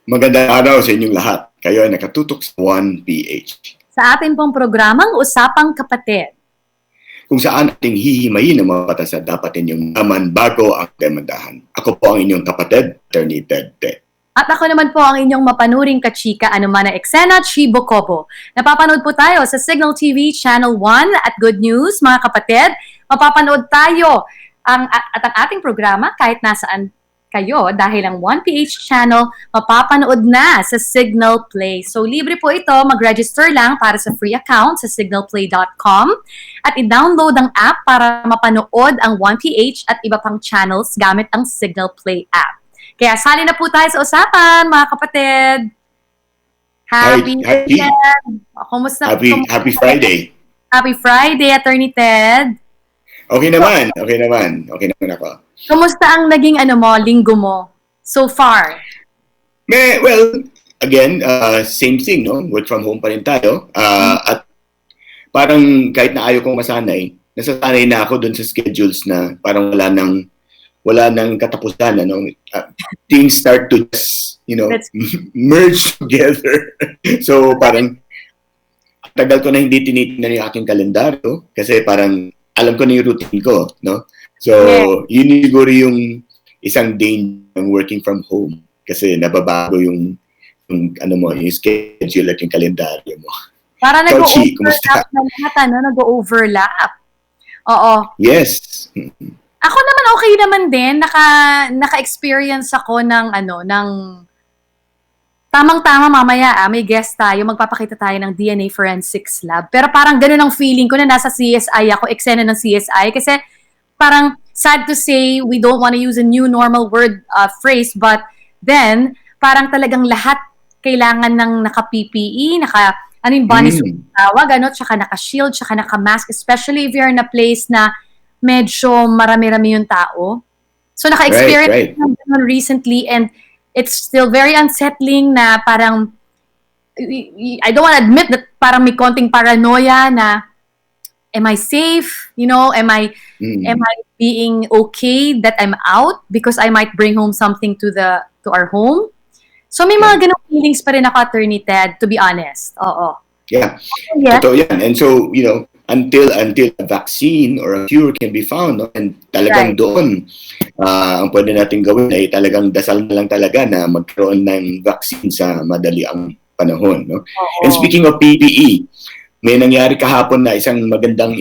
Magandang araw sa inyong lahat. Kayo ay nakatutok sa 1PH. Sa atin pong programang Usapang Kapa-Ted. Kung saan ating hihimayin ang mga batas na dapat inyong naman bago ang demandahan. Ako po ang inyong kapatid, Atty. At ako naman po ang inyong mapanuring kachika, anuman na eksena, Chi Bocobo. Napapanood po tayo sa Signal TV Channel 1 at Good News, mga kapatid. Mapapanood tayo at ang ating programa kahit nasaan kayo dahil ang 1PH channel mapapanood na sa Signal Play. So libre po ito, mag-register lang para sa free account sa signalplay.com at i-download ang app para mapanood ang 1PH at iba pang channels gamit ang Signal Play app. Kaya sali na po tayo sa usapan, mga kapatid. Happy Friday. Happy Friday, Atty. Ted. Okay naman ako. Kumusta ang naging linggo mo so far? Well, again, same thing, no? Work from home pa rin tayo. At parang kahit na ayaw kong masanay, nasasanay na ako dun sa schedules na parang wala nang katapusan, ano? Things start to just, merge together. So parang tagal ko na hindi tinitingnan yung aking kalendaryo kasi parang alam ko na yung routine ko, no? So, yun siguro yung isang danger ng working from home kasi nababago yung schedule at yung kalendaryo mo. Para nag-o-overlap na lahat, nag-o-overlap. Oo. Yes. Ako naman okay naman din, naka-experience ako ng tamang-tama mamaya, may guest tayo, magpapakita tayo ng DNA Forensics Lab. Pero parang ganun ang feeling ko na nasa CSI ako, eksena ng CSI. Kasi parang sad to say, we don't want to use a new normal phrase, but then, parang talagang lahat kailangan ng naka-PPE, body suit tawag, tsaka naka-shield, tsaka naka-mask, especially if you're in a place na medyo marami-rami yung tao. So, naka-experience naman recently and it's still very unsettling na parang, I don't want to admit that parang may konting paranoia na, am I safe? Am I being okay that I'm out because I might bring home something to our home? So, may mga ganong feelings pa rin ako, Atty. Ted, to be honest. Oo. Yeah. Totoo yan. And so, until a vaccine or a cure can be found, no? And talagang doon, ang pwede natin gawin ay talagang dasal na lang talaga na magkaroon ng vaccine sa madali ang panahon, no? And speaking of PPE, may nangyari kahapon na isang magandang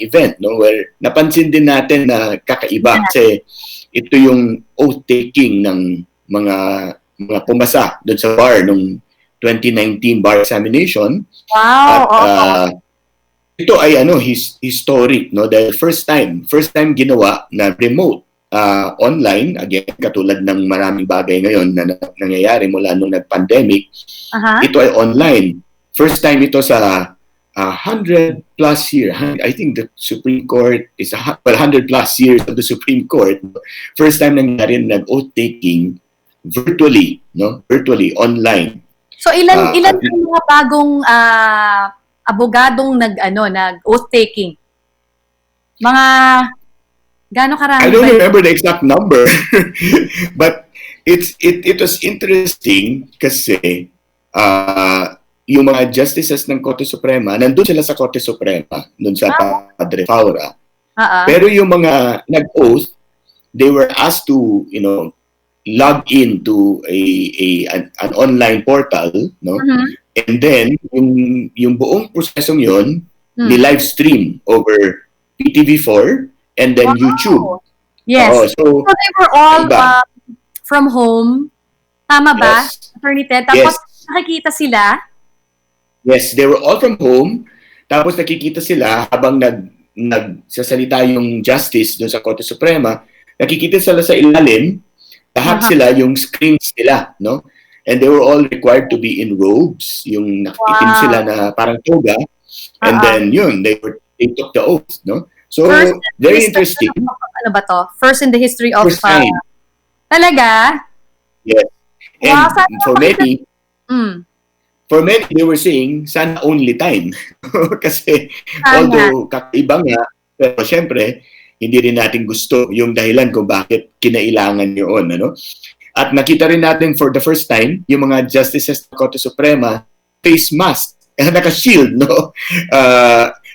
event, no, where napansin din natin na kakaiba kasi ito yung oath-taking ng mga pumasa doon sa bar nung 2019 bar examination. Wow. At ito ay historic, no, dahil first time ginawa na remote online, again katulad ng maraming bagay ngayon na nangyayari mula nung nag-pandemic. Ito ay online. First time ito sa 100 plus year. I think the Supreme Court is 100 plus years of the Supreme Court. First time nangyari nag-oath taking virtually, no? Virtually online. So ilan yung mga bagong abogadong nag-oath taking? Mga gaano karami? I don't remember the exact number. But it was interesting kasi yung mga justices ng Korte Suprema, nandun sila sa Korte Suprema, dun sa Padre Faura. Pero yung mga nag-oath, they were asked to, log in to an online portal, no? And then, yung buong prosesong yun, ni-live stream over PTV4 and then YouTube. Yes. So they were all from home. Tama ba, Atty. Ted? Tapos nakikita sila? Yes, they were all from home. Tapos nakikita sila habang nagsasalita yung justice doon sa Korte Suprema. Nakikita sila sa ilalim. Lahat sila yung screens nila, no? And they were all required to be in robes. Yung nakikitim sila na parang toga. And then they took the oath, no? So, very interesting. Ano ba to? First in the history of... First time. Talaga? Yes. And for many, they were saying, sana only time. Kasi, although kakaiba nga, pero syempre, hindi rin natin gusto yung dahilan kung bakit kinailangan yun. At nakita rin natin for the first time, yung mga justices ng Korte Suprema, face mask, naka-shield, no?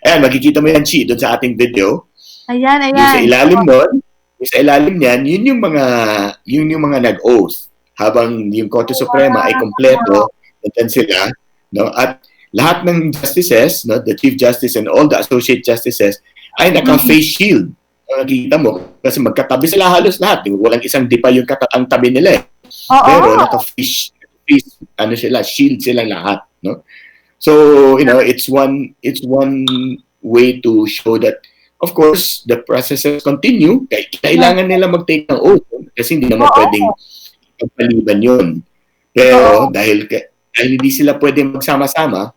Ayan, makikita mo yan, Chi, doon sa ating video. Ayan. Yung sa ilalim nun, yung sa ilalim niyan, yun yung mga nag-oath. Habang yung Korte Suprema ay kompleto, nandiyan sila, no? At lahat ng justices, no, the Chief Justice and all the associate justices, ay naka-face shield. Nakikita mo, kasi magkatabi sila halos lahat. Walang isang dipa yung ang tabi nila eh. Pero naka-face, shield sila lahat, no? So, it's one way to show that, of course, the processes continue. Kailangan nila mag-take ng oath kasi hindi naman pwedeng pagpaliban yun. Pero dahil hindi sila pwedeng magsama-sama,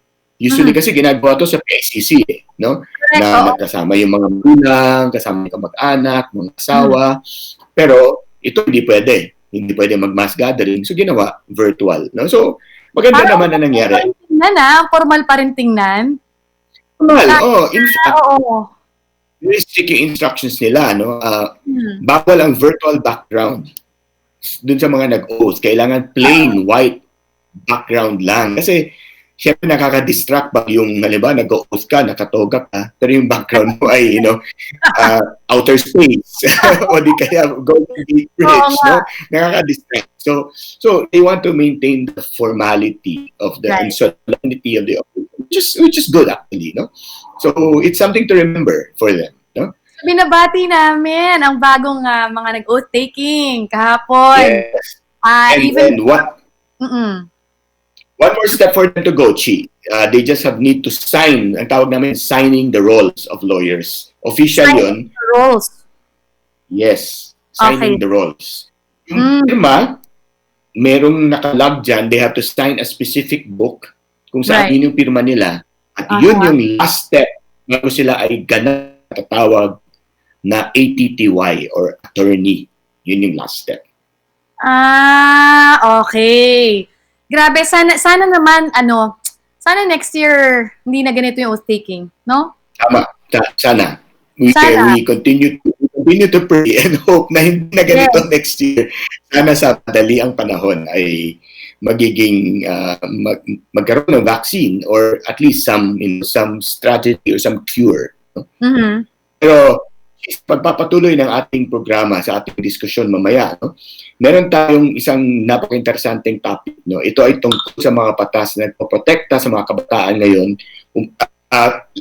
usually kasi ginagawa to sa PICC, no? Na nagkasama yung mga magulang, kasama yung kamag-anak, mga asawa. Pero ito hindi pwede. Hindi pwede mag-mass gathering. So ginawa virtual, no? So maganda naman na nangyari. Formal pa rin tingnan. Formal, in fact, very strict yung instructions nila, no? Bawal ang virtual background dun sa mga nag-oath. Kailangan plain white background lang. Kasi syempre nakaka-distract pag yung, halimbawa, nag-oath ka, nakatoga ka, pero yung background mo ay, outer space. O di kaya Golden Gate Bridge, no? Nakaka-distract. So they want to maintain the formality of the and solemnity of the oath, which is good actually, no? So it's something to remember for them, no? Binabati namin ang bagong mga nag-oath taking kahapon. Yes. And one more step for them to go, Chi. They just need to sign, ang tawag namin, signing the rolls of lawyers. Official yun. The rolls. Yes. Signing the rolls. Yung firma, merong nakalog dyan, they have to sign a specific book kung saan yun yung pirma nila. At yun yung last step bago sila ay tatawag na ATTY or attorney. Yun yung last step. Okay. Grabe, sana naman, sana next year, hindi na ganito yung oath-taking, no? Tama, sana. We continue to pray and hope na hindi na ganito next year. Sana sa dali ang panahon ay magiging, magkaroon ng vaccine or at least some strategy or some cure. No? Pero, pagpapatuloy ng ating programa sa ating diskusyon mamaya, no? Meron tayong isang napaka-interesanteng topic, no? Ito ay tungkol sa mga batas na nagpoprotekta sa mga kabataan ngayon,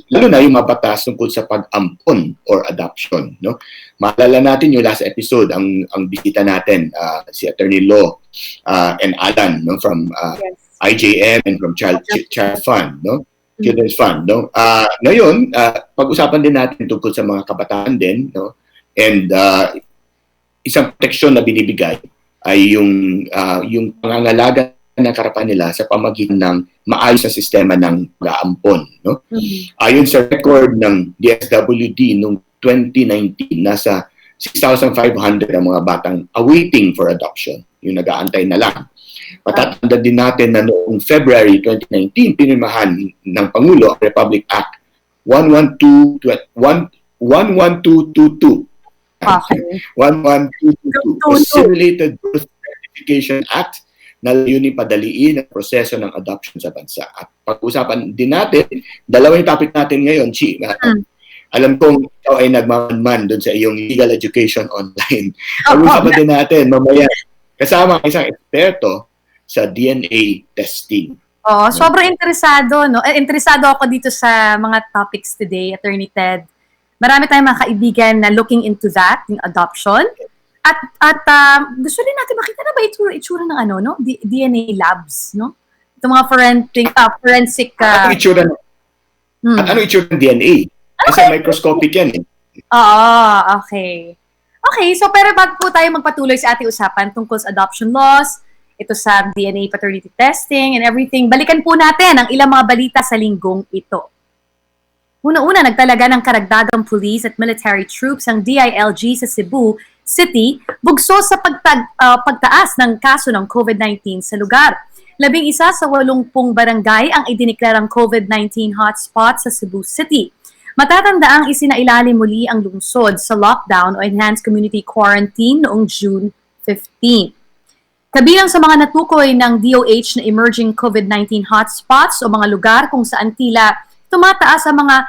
lalo na yung mga batas tungkol sa pag-ampon or adoption, no? Maalala natin yung last episode, ang bisita natin, si Attorney Law and Alan, no? From IJM and from Child Fund, no? Children's Fund, no? Ngayon, pag-usapan din natin tungkol sa mga kabataan din, no? And isang proteksyon na binibigay ay yung pangangalaga ng karapatan nila sa pamagitan ng maayos na sistema ng pag-aampon, no? Ayon sa record ng DSWD noong 2019, nasa 6,500 ang mga batang awaiting for adoption, yung nag-aantay na lang. Patatanda din natin na noong February 2019, pinirmahan ng Pangulo ang Republic Act 11222. Okay. 11222 o Simulated Birth Certification Act na layunin padaliin ang proseso ng adoption sa bansa. At pag-usapan din natin, dalawa yung topic natin ngayon, Chi. Alam kong ikaw ay nagmamanman doon sa iyong legal education online. Pag-usapan din natin mamaya kasama ang isang eksperto sa DNA testing. Sobrang interesado, no? Interesado ako dito sa mga topics today, Attorney Ted. Marami tayong mga kaibigan na looking into that, yung adoption. At gusto rin natin makita na ba itsura ng no? DNA labs, no? Itong mga forensic... Ano itsura ng DNA? Kasi microscopic yan eh. Okay. Okay, so pero bago po tayo magpatuloy sa ating usapan tungkol sa adoption laws, ito sa DNA paternity testing and everything, balikan po natin ang ilang mga balita sa linggong ito. Una-una, nagtalaga ng karagdagang police at military troops ang DILG sa Cebu City, bugso sa pagtaas ng kaso ng COVID-19 sa lugar. 11 sa 80 barangay ang idiniklarang COVID-19 hotspot sa Cebu City. Matatandaang isinailalim muli ang lungsod sa lockdown o enhanced community quarantine noong June 15. Kabilang sa mga natukoy ng DOH na emerging COVID-19 hotspots o mga lugar kung saan tila tumataas ang mga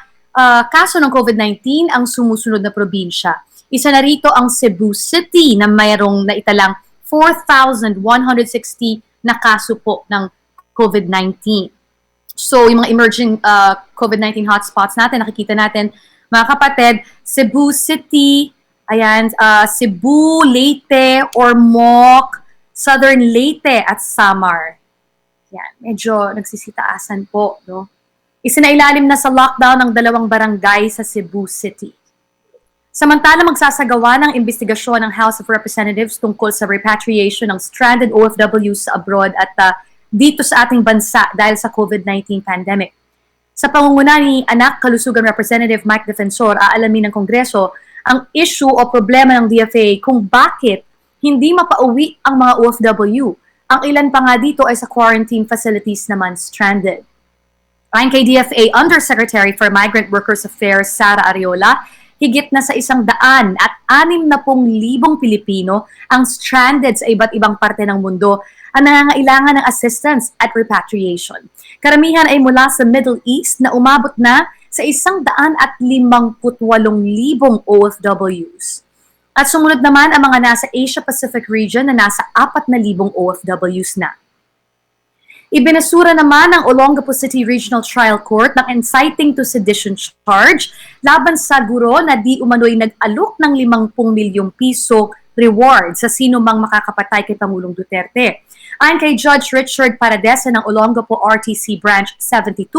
kaso ng COVID-19 ang sumusunod na probinsya. Isa na rito ang Cebu City na mayroong naitalang 4,160 na kaso po ng COVID-19. So, yung mga emerging COVID-19 hotspots natin, nakikita natin, mga kapatid, Cebu City, ayan, Cebu, Leyte, Ormoc, Southern Leyte at Samar. Yan, medyo nagsisitaasan po, no? Isinailalim na sa lockdown ng 2 barangay sa Cebu City. Samantala, magsasagawa ng investigasyon ng House of Representatives tungkol sa repatriation ng stranded OFWs sa abroad at dito sa ating bansa dahil sa COVID-19 pandemic. Sa pangunguna ni Anak Kalusugan Representative Mike Defensor, aalamin ng Kongreso ang issue o problema ng DFA kung bakit hindi mapauwi ang mga OFW. Ang ilan pa nga dito ay sa quarantine facilities naman stranded. Ayon kay DFA Undersecretary for Migrant Workers Affairs Sara Ariola, higit na sa 160,000 Pilipino ang stranded sa iba't ibang parte ng mundo ang nangangailangan ng assistance at repatriation. Karamihan ay mula sa Middle East na umabot na sa 158,000 OFWs. At sumunod naman ang mga nasa Asia-Pacific region na nasa 4,000 OFWs na. Ibinasura naman ng Olongapo City Regional Trial Court ng inciting to sedition charge laban sa guro na di umano'y nag-alok ng 50 milyong piso reward sa sino mang makakapatay kay Pangulong Duterte. Ayon kay Judge Richard Paradesa ng Olongapo RTC Branch 72,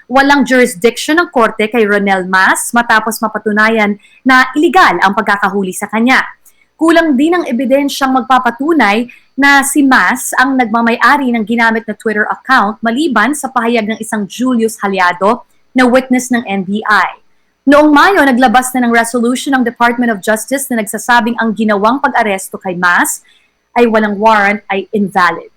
walang jurisdiction ng korte kay Ronel Mas matapos mapatunayan na iligal ang pagkakahuli sa kanya. Kulang din ang ebidensyang magpapatunay na si Mas ang nagmamay-ari ng ginamit na Twitter account maliban sa pahayag ng isang Julius Haliado na witness ng NBI. Noong Mayo, naglabas na ng resolution ng Department of Justice na nagsasabing ang ginawang pag-aresto kay Mas ay walang warrant ay invalid.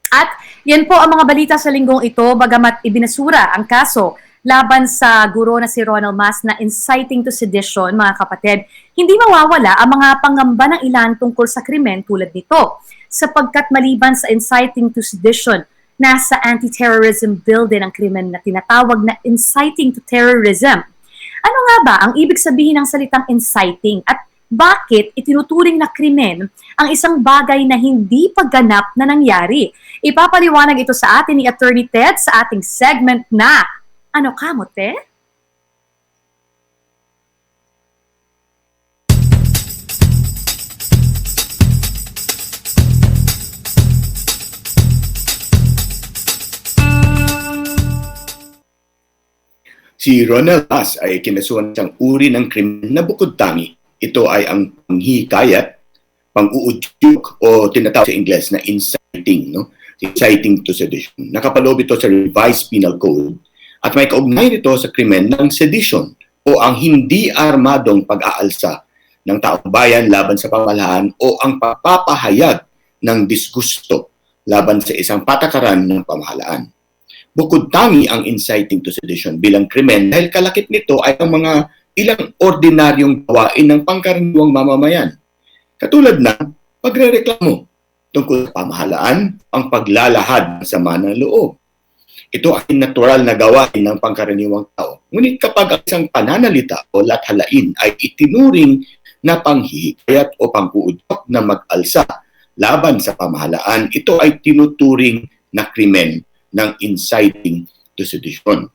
At yan po ang mga balita sa linggong ito, bagamat ibinasura ang kaso laban sa guro na si Ronald Mas na inciting to sedition, mga kapatid, hindi mawawala ang mga pangamba ng ilan tungkol sa krimen tulad nito. Sapagkat maliban sa inciting to sedition, nasa anti-terrorism bill din ang krimen na tinatawag na inciting to terrorism. Ano nga ba ang ibig sabihin ng salitang inciting at bakit itinuturing na krimen ang isang bagay na hindi pagganap na nangyari? Ipapaliwanag ito sa atin ni Atty. Ted sa ating segment na Ano ka mo, te? Si Ronald Mas ay kinasuhan ng uri ng krimen na bukod tangi. Ito ay ang panghihikayat, pang-uudyok o tinatawag sa Ingles na inciting, no? Inciting to sedition. Nakapaloob ito sa Revised Penal Code at may kaugnay nito sa krimen ng sedition o ang hindi armadong pag-aalsa ng taong bayan laban sa pamahalaan o ang pagpapahayag ng disgusto laban sa isang patakaran ng pamahalaan. Bukod tangi ang inciting to sedition bilang krimen dahil kalakip nito ay ang mga ilang ordinaryong gawain ng pangkaraniwang mamamayan. Katulad ng pagrereklamo tungkol sa pamahalaan, ang paglalahad ng sama ng loob. Ito ay natural na gawain ng pangkaraniwang tao. Ngunit kapag ang isang pananalita o lathalain ay itinuring na panghihikayat o pang-uudyok na mag-alsa laban sa pamahalaan, ito ay tinuturing na krimen ng inciting to sedition.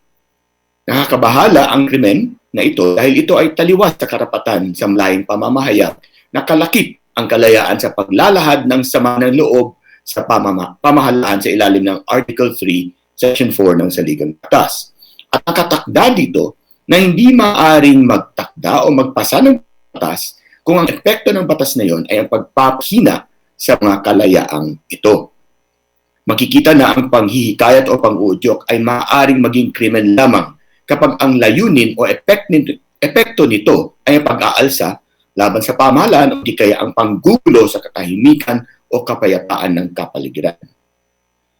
Nakakabahala ang krimen na ito dahil ito ay taliwas sa karapatan sa malayang pamamahayag na kalakip ang kalayaan sa paglalahad ng sama ng loob sa pamahalaan sa ilalim ng Article 3, Section 4 ng Saligang Batas. At nakatakda dito na hindi maaring magtakda o magpasa ng batas kung ang epekto ng batas na yon ay ang pagpapahina sa mga kalayaang ito. Makikita na ang panghihikayat o pang-uudyok ay maaaring maging krimen lamang kapag ang layunin o epekto nito ay ang pag-aalsa laban sa pamahalaan o di kaya ang panggulo sa katahimikan o kapayapaan ng kapaligiran.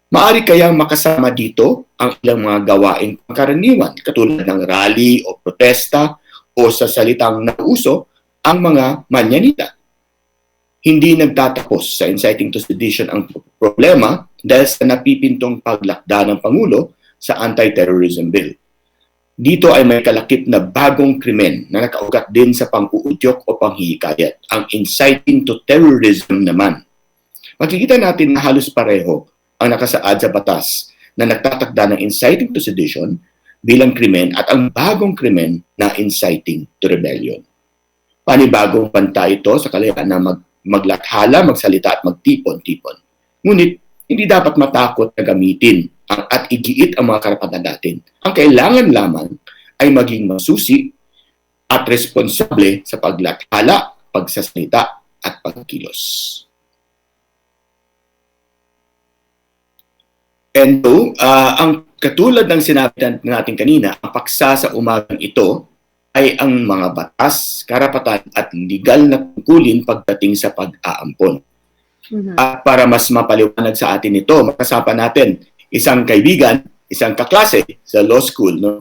Maaari kayang makasama dito ang ilang mga gawaing pangkaraniwan katulad ng rally o protesta o sa salitang nauso ang mga manyanita. Hindi nagtatapos sa inciting to sedition ang problema dahil sa napipintong paglakda ng Pangulo sa Anti-Terrorism Bill. Dito ay may kalakip na bagong krimen na nakaugat din sa pang-uudyok o panghihikayat, ang inciting to terrorism naman. Makikita natin na halos pareho ang nakasaad sa batas na nagtatakda ng inciting to sedition bilang krimen at ang bagong krimen na inciting to rebellion. Panibagong banta ito sa kalayaan na maglathala, magsalita at magtipon-tipon. Ngunit, hindi dapat matakot na gamitin at igiit ang mga karapatan natin. Ang kailangan lamang ay maging masusi at responsable sa paglathala, pagsasalita at pagkilos. And so, ang katulad ng sinabi natin kanina, ang paksa sa umagang ito ay ang mga batas, karapatan at legal na tungkulin pagdating sa pag-aampon. At para mas mapaliwanag sa atin ito, makasama natin isang kaibigan, isang kaklase sa law school, no?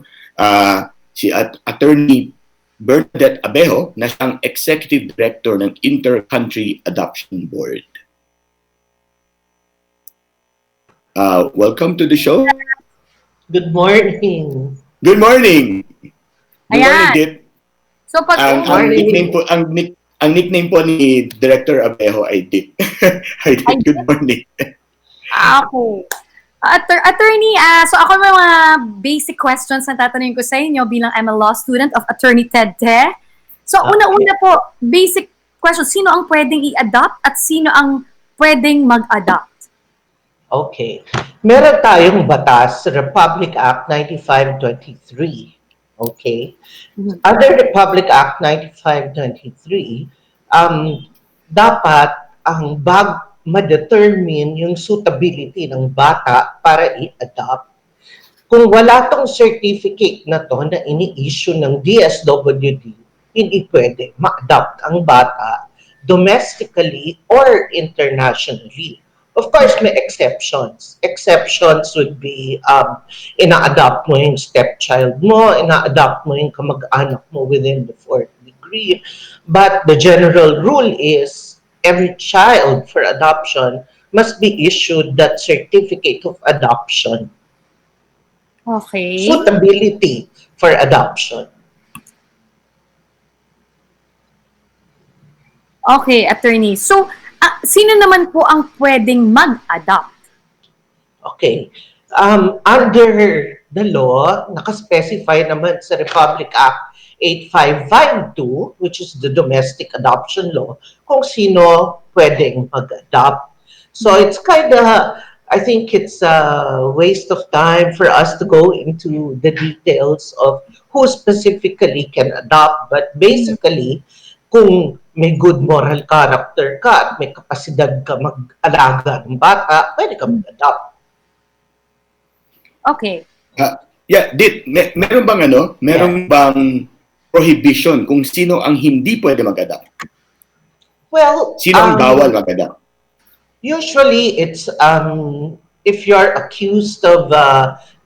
Si Atty. Bernadette Abejo, na siyang Executive Director ng Inter-Country Adoption Board. Welcome to the show. Good morning. Good morning. Good morning, Dip. So pag Ang nickname po ni Director Abejo ay Dip. Hi, Dip. Good morning. Ako. Attorney, so ako may mga basic questions na tatanungin ko sa inyo bilang I'm a law student of Attorney Ted. So una-una po, basic question, sino ang pwedeng i-adopt at sino ang pwedeng mag-adopt? Okay. Meron tayong batas, Republic Act 9523. Okay? Under Republic Act 9523, dapat ang ma-determine yung suitability ng bata para i-adopt. Kung wala tong certificate na to na ini-issue ng DSWD, hindi pwede ma-adopt ang bata domestically or internationally. Of course, may exceptions. Exceptions would be ina-adopt mo yung stepchild mo, ina-adopt mo yung kamag-anak mo within the 4th degree. But the general rule is every child for adoption must be issued that certificate of adoption. Okay. Suitability for adoption. Okay, attorney. So, sino naman po ang pwedeng mag-adopt? Okay. Under the law, nakaspecify naman sa Republic Act 8552, which is the domestic adoption law, kung sino pwedeng mag-adopt. So it's I think it's a waste of time for us to go into the details of who specifically can adopt. But basically, kung may good moral character ka at may kapasidad ka mag-alaga ng bata, pwede ka mag-adopt. Okay. Meron bang prohibition kung sino ang hindi pwede mag-adopt? Well, sino ang bawal mag-adopt? Usually, it's if you're accused of,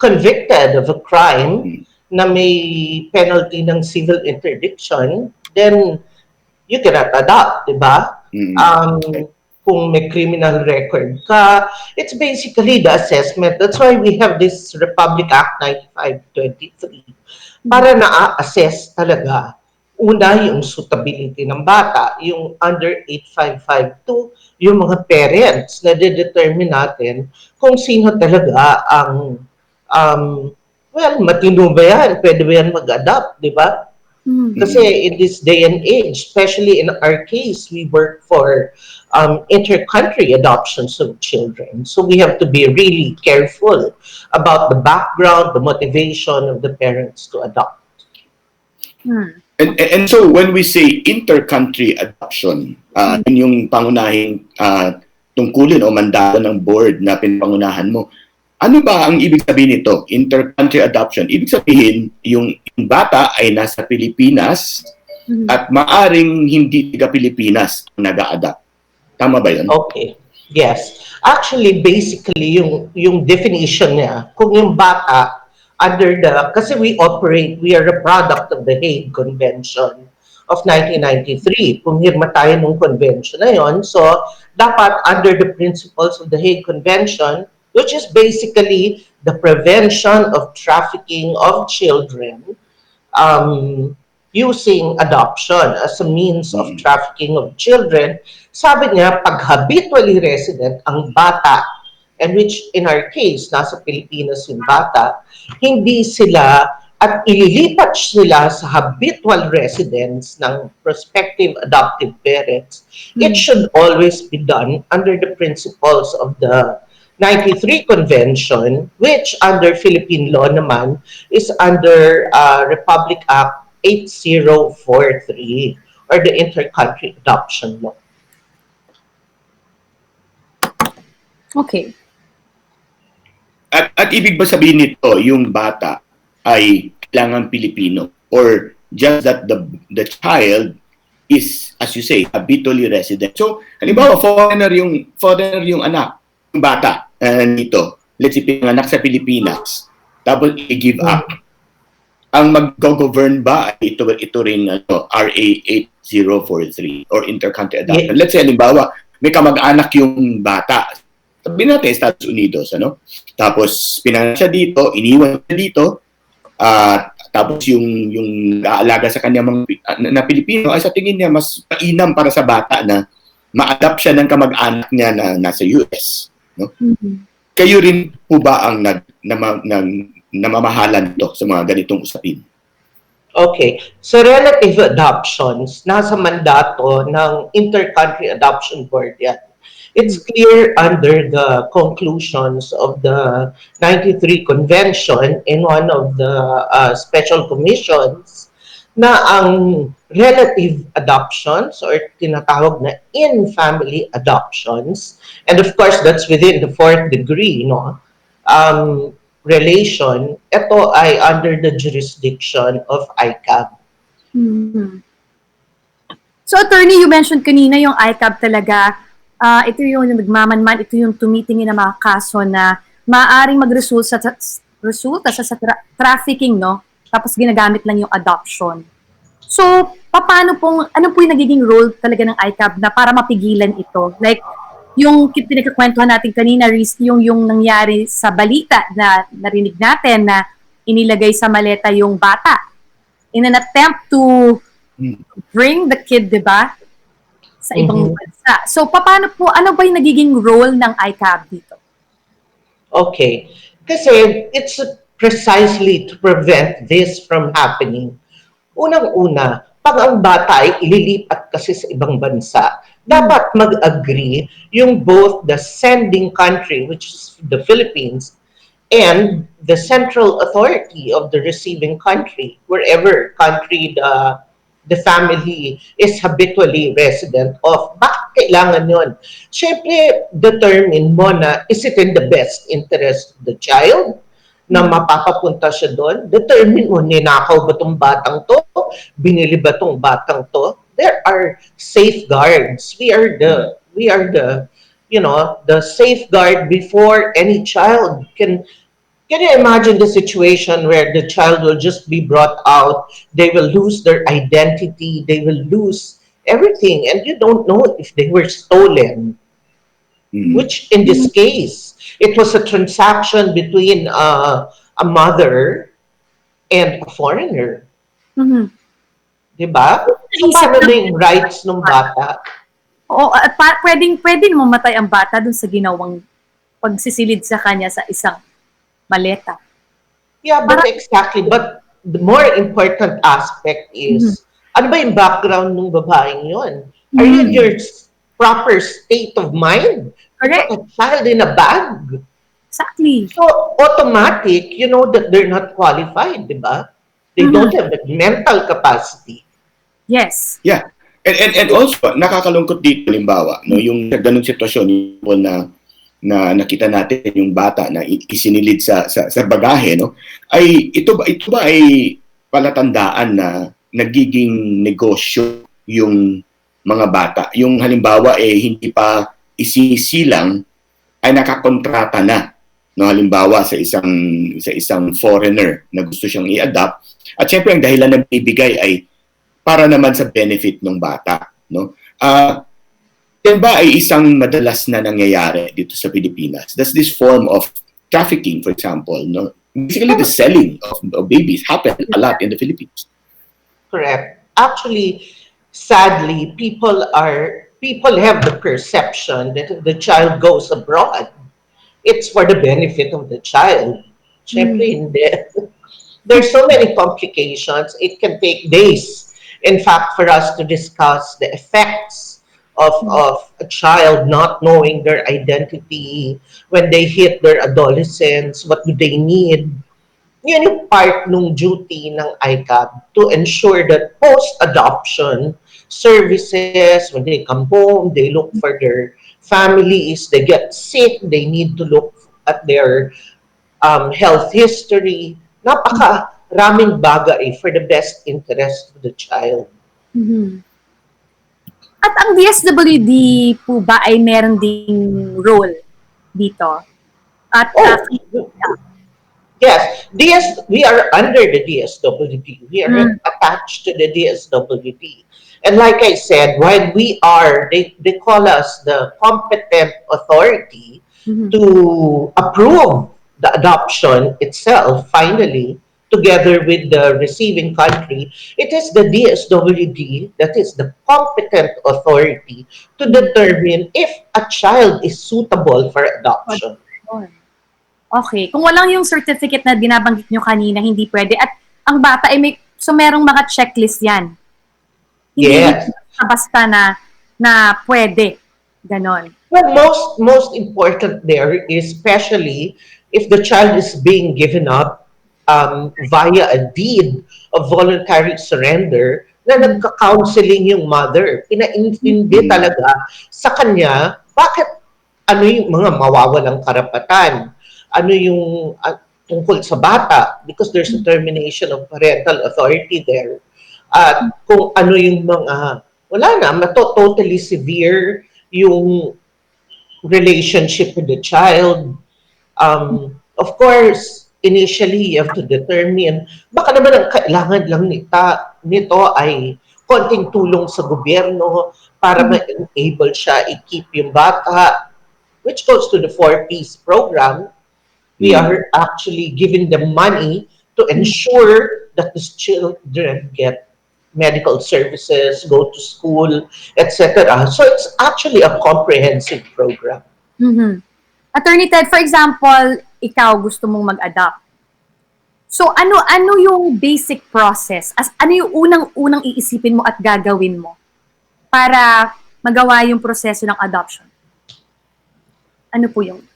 convicted of a crime na may penalty ng civil interdiction, then you cannot adopt, di ba? Kung may criminal record ka, it's basically the assessment. That's why we have this Republic Act 9523 para na-assess talaga una yung suitability ng bata, yung under 8552, yung mga parents na de-determine natin kung sino talaga ang matino ba yan? Pwede ba yan mag-adopt, di ba? Kasi in this day and age, especially in our case, we work for inter-country adoptions of children. So we have to be really careful about the background, the motivation of the parents to adopt. And so when we say inter-country adoption, yung pangunahing tungkulin o mandato ng board na pinapangunahan mo, ano ba ang ibig sabihin nito? Inter-country adoption. Ibig sabihin, yung bata ay nasa Pilipinas at maaring hindi taga Pilipinas nag-a-adopt. Tama ba yun? Okay. Yes. Actually, basically, yung definition niya, kung yung bata, kasi we are a product of the Hague Convention of 1993. Pumirma tayo ng convention na yon. So, dapat under the principles of the Hague Convention, which is basically the prevention of trafficking of children, using adoption as a means of trafficking of children, sabi niya, pag habitually resident ang bata, and which in our case, nasa Pilipinas yung bata, hindi sila at ililipat sila sa habitual residence ng prospective adoptive parents, it should always be done under the principles of the 93 Convention, which under Philippine law naman is under Republic Act 8043 or the Inter-Country Adoption Law. Okay. At ibig ba sabihin nito, yung bata ay kailangan Pilipino, or just that the child is, as you say, habitually resident? So, halimbawa, foreigner yung anak, yung bata nito, let's say, pinanganak sa Pilipinas, tapos i-give up. Ang mag-govern ba ay ito rin RA 8043 or Inter-Country Adoption? Let's say, halimbawa, may kamag-anak yung bata. Sabihin natin, Estados Unidos, Tapos, pinanganak siya dito, iniwan siya dito, tapos yung aalaga sa kanya na Pilipino ay sa tingin niya mas mainam para sa bata na ma-adapt siya ng kamag-anak niya na nasa US. No? Kayo rin po ba ang namamahalan ito sa mga ganitong usapin? Okay. So relative adoptions, nasa mandato ng Inter-Country Adoption Board yan. It's clear under the conclusions of the 93 Convention in one of the special commissions na ang relative adoptions or tinatawag na in-family adoptions, and of course that's within the fourth degree, relation, ito ay under the jurisdiction of ICAB. So, attorney, you mentioned kanina yung ICAB talaga. Ito yung nagmamanman, ito yung tumitingin ng mga kaso na maaaring magresulta sa trafficking, no? Tapos ginagamit lang yung adoption. So, ano po yung nagiging role talaga ng ICAB na para mapigilan ito? Like, yung pinagkakwentuhan natin kanina, yung nangyari sa balita na narinig natin na inilagay sa maleta yung bata in an attempt to bring the kid, di ba? Sa ibang bansa. So, ano ba yung nagiging role ng ICAB dito? Okay. Kasi it's precisely to prevent this from happening. Unang-una, pag ang bata ay ililipat kasi sa ibang bansa, dapat mag-agree yung both the sending country, which is the Philippines, and the central authority of the receiving country, wherever country the family is habitually resident of. Bakit kailangan yun? Siyempre, determine mo na is it in the best interest of the child na mapapapunta siya doon? Determine mo, ninakaw ba itong batang to? Binili ba itong batang to? There are safeguards. We are the safeguard before any child can. Can you imagine the situation where the child will just be brought out, they will lose their identity, they will lose everything, and you don't know if they were stolen. Which in this case, it was a transaction between a mother and a foreigner. Diba? So, paano na yung rights ng bata? Oo, at pwedeng mamatay ang bata dun sa ginawang pagsisilid sa kanya sa isang maleta. Yeah, but exactly. But the more important aspect is, ano ba yung background ng babaeng yun? Are you in your proper state of mind? Correct. A child in a bag. Exactly. So, automatic, you know that they're not qualified, di ba? They don't have the mental capacity. Yes. Yeah. And also, nakakalungkot dito, halimbawa, yung ganung sitwasyon na nakita natin yung bata na isinilid sa bagahe, ay ito ba ay palatandaan na nagiging negosyo yung mga bata? Yung halimbawa hindi pa isisilang ay nakakontrata na, halimbawa sa isang foreigner na gusto siyang i-adopt, at syempre ang dahilan na binibigay ay para naman sa benefit ng bata, no? Yan ba ay isang madalas na nangyayari dito sa Pilipinas? Does this form of trafficking, for example, no? Basically the selling of babies happen a lot in the Philippines. Correct. Actually, sadly, people have the perception that if the child goes abroad, it's for the benefit of the child. Siyempre, hindi. There's so many complications. It can take days, in fact, for us to discuss the effects of a child not knowing their identity when they hit their adolescence. What do they need? Yun yung part ng duty ng ICAB to ensure that post-adoption services, when they come home, they look for their families, they get sick, they need to look at their health history. Napaka-raming bagay for the best interest of the child. At ang DSWD po ba ay meron ding role dito? At Yes, we are under the DSWD. We are attached to the DSWD. And like I said, while they call us the competent authority to approve the adoption itself, finally, together with the receiving country, it is the DSWD that is the competent authority to determine if a child is suitable for adoption. Okay. Kung walang yung certificate na binabanggit nyo kanina, hindi pwede. At ang bata ay merong mga checklist yan. Hindi basta na pwede. Ganon. Well, most important there is especially if the child is being given up via a deed of voluntary surrender na nagka-counseling yung mother. Pinaintindi talaga sa kanya bakit ano yung mga mawawalang karapatan, ano yung tungkol sa bata, because there's a termination of parental authority there. At kung ano yung mga, wala na, totally severe yung relationship with the child. Of course, initially, you have to determine, baka naman ang kailangan lang nito ay konting tulong sa gobyerno para ma-enable siya i-keep yung bata, which goes to the 4Ps program. We are actually giving them money to ensure that these children get medical services, go to school, etc. So it's actually a comprehensive program. Attorney Ted, for example, ikaw gusto mong mag-adopt. So ano yung basic process? Ano yung unang iisipin mo at gagawin mo para magawa yung proseso ng adoption? Ano po yung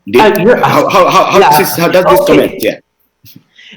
how does this comment? Yeah.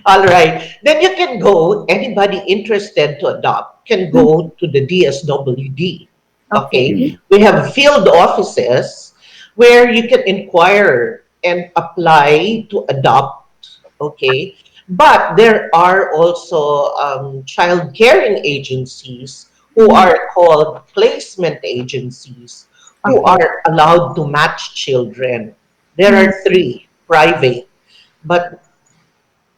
All right. Then you can go, anybody interested to adopt can go to the DSWD. Okay. We have field offices where you can inquire and apply to adopt. Okay. But there are also child caring agencies who are called placement agencies who are allowed to match children. There are 3 private,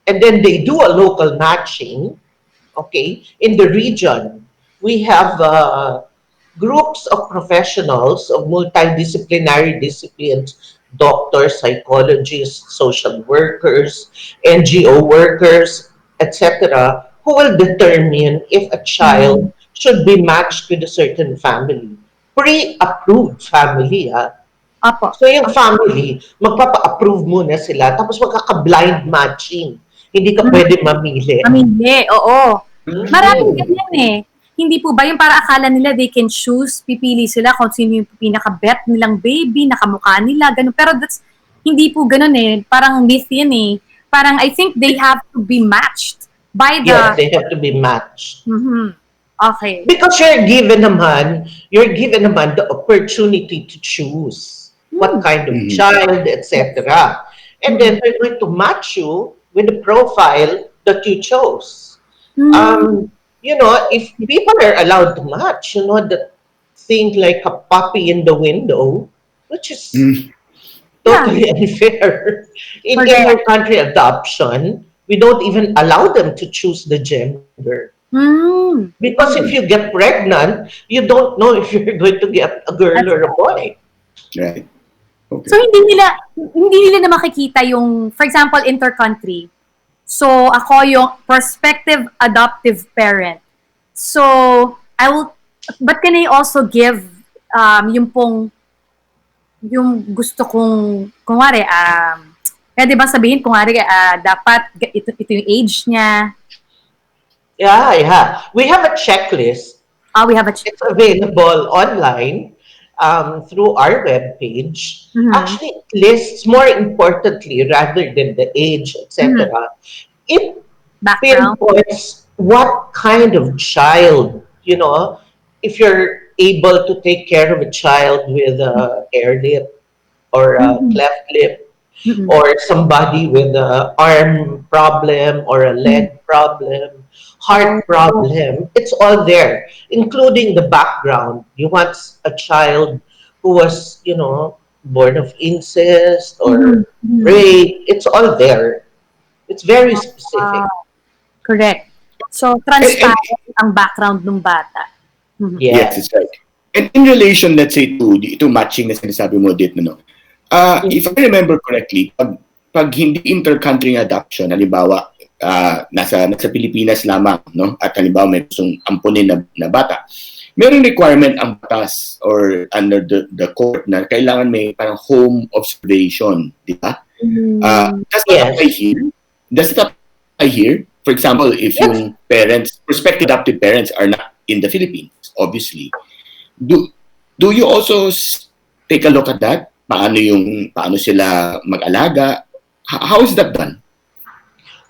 and then they do a local matching. Okay, in the region, we have groups of professionals of multidisciplinary disciplines, doctors, psychologists, social workers, NGO workers, etc., who will determine if a child should be matched with a certain family. Pre-approved family, Apo. So yung family, magpapa-approve muna sila, tapos magkaka-blind matching. Hindi ka pwede mamili. Mamili, oo. Maraming ganyan eh. Hindi po ba yung para akala nila they can choose, pipili sila kung sino yung pinaka-bet nilang baby, nakamukha nila, ganun. Pero hindi po ganun eh. Parang myth yan eh. Parang I think they have to be matched by the... Yes, they have to be matched. Okay. Because you're given naman the opportunity to choose what kind of child, etc. And then they're going to match you with the profile that you chose. If people are allowed to match, that thing like a puppy in the window, which is totally unfair. In your country adoption, we don't even allow them to choose the gender. Because if you get pregnant, you don't know if you're going to get a girl or a boy. Right. Okay. So hindi nila na makikita yung, for example, intercountry. So ako yung prospective adoptive parent. So but can I also give yung gusto kong, kunwari, pwede ba sabihin, kunwari, dapat ito yung age niya? Yeah. We have a checklist. We have a checklist. It's available online through our webpage. Actually, it lists, more importantly, rather than the age, etc., it pinpoints what kind of child, if you're able to take care of a child with a hair lip or a cleft lip, or somebody with an arm problem or a leg problem, heart problem, it's all there, including the background. You want a child who was, born of incest or rape, it's all there. It's very specific. Correct. So, transparent ang background ng bata. Yes, it's right. And in relation, let's say, to matching na sinasabi mo dito, if I remember correctly, pag hindi inter-country adoption, halimbawa, nasa Pilipinas lamang, no? At halimbawa may gustong ampunin na bata, merong requirement ang batas or under the court na kailangan may parang home observation, di ba? Does that apply here? Does it apply here? For example, if yung prospective adoptive parents are not in the Philippines, obviously, do you also take a look at that? Paano sila mag-alaga? How is that done?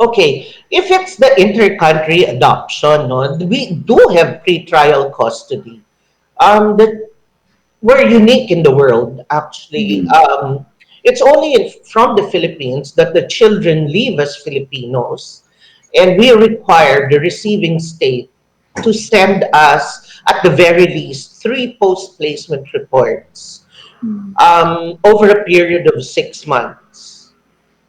Okay, if it's the inter-country adoption, we do have pre-trial custody. We're unique in the world, actually. It's only from the Philippines that the children leave as Filipinos, and we require the receiving state to send us, at the very least, 3 post-placement reports over a period of 6 months.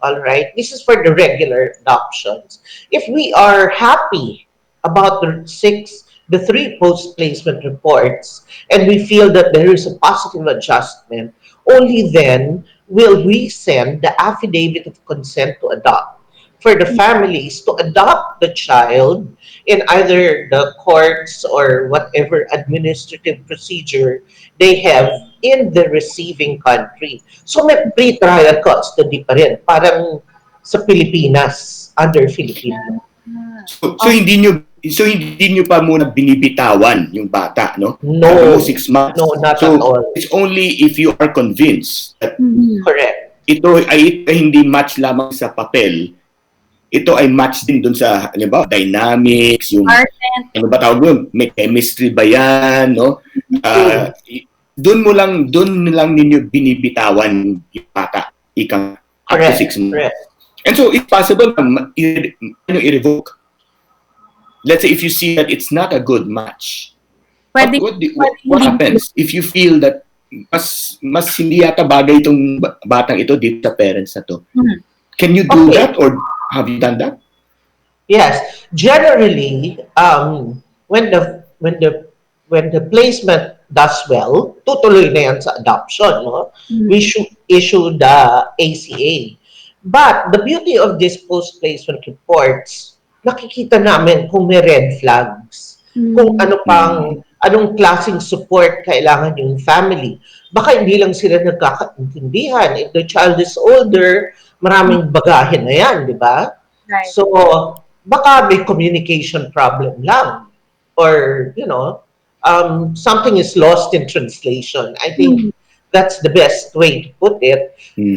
All right, this is for the regular adoptions. If we are happy about the 3 post-placement reports, and we feel that there is a positive adjustment, only then will we send the affidavit of consent to adopt for the families to adopt the child in either the courts or whatever administrative procedure they have in the receiving country. So may pre-trial custody pa rin, parang sa Pilipinas, under Filipino. So hindi nyo pa muna binibitawan yung bata, no? No. 6 months. No, not so at all. It's only if you are convinced that Correct. ito ay hindi match lamang sa papel, ito ay match din dun sa, halimbawa, dynamics, yung, ano ba tawag yun? May chemistry ba yan, no? Doon lang ninyo binibitawan yung bata, after 6 months. Correct. And so, it's possible na i-revoke. Let's say if you see that it's not a good match, what happens if you feel that mas hindi yata bagay itong batang ito dito sa parents na to? Can you do that, or have you done that? Yes, generally, when the placement does well, tutuloy na yan sa adoption, no? We should issue the ACA. But the beauty of these post-placement reports, nakikita namin kung may red flags, kung anong klaseng support kailangan yung family. Baka hindi lang sila nagkakaintindihan. If the child is older, maraming bagahe na yan, di ba? Right. So, baka may communication problem lang. Or, something is lost in translation. I think that's the best way to put it.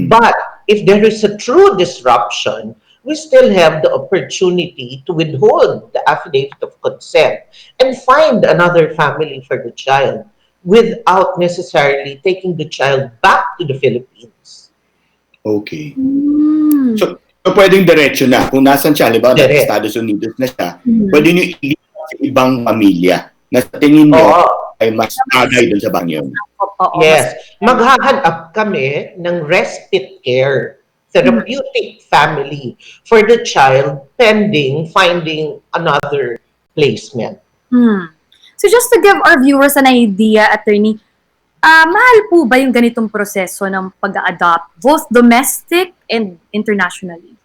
But if there is a true disruption, we still have the opportunity to withhold the affidavit of consent and find another family for the child without necessarily taking the child back to the Philippines. Okay. So pwedeng diretso na. Kung nasan siya, halimbawa, sa Estados Unidos na siya, pwede nyo ilipat sa ibang pamilya na sa tingin nyo ay mas bagay dun sa bangyo. Yes. Maghahanap kami ng respite care therapeutic family for the child pending finding another placement. So just to give our viewers an idea, attorney, mahal po ba yung ganitong proseso ng pag-adopt, both domestic and internationally?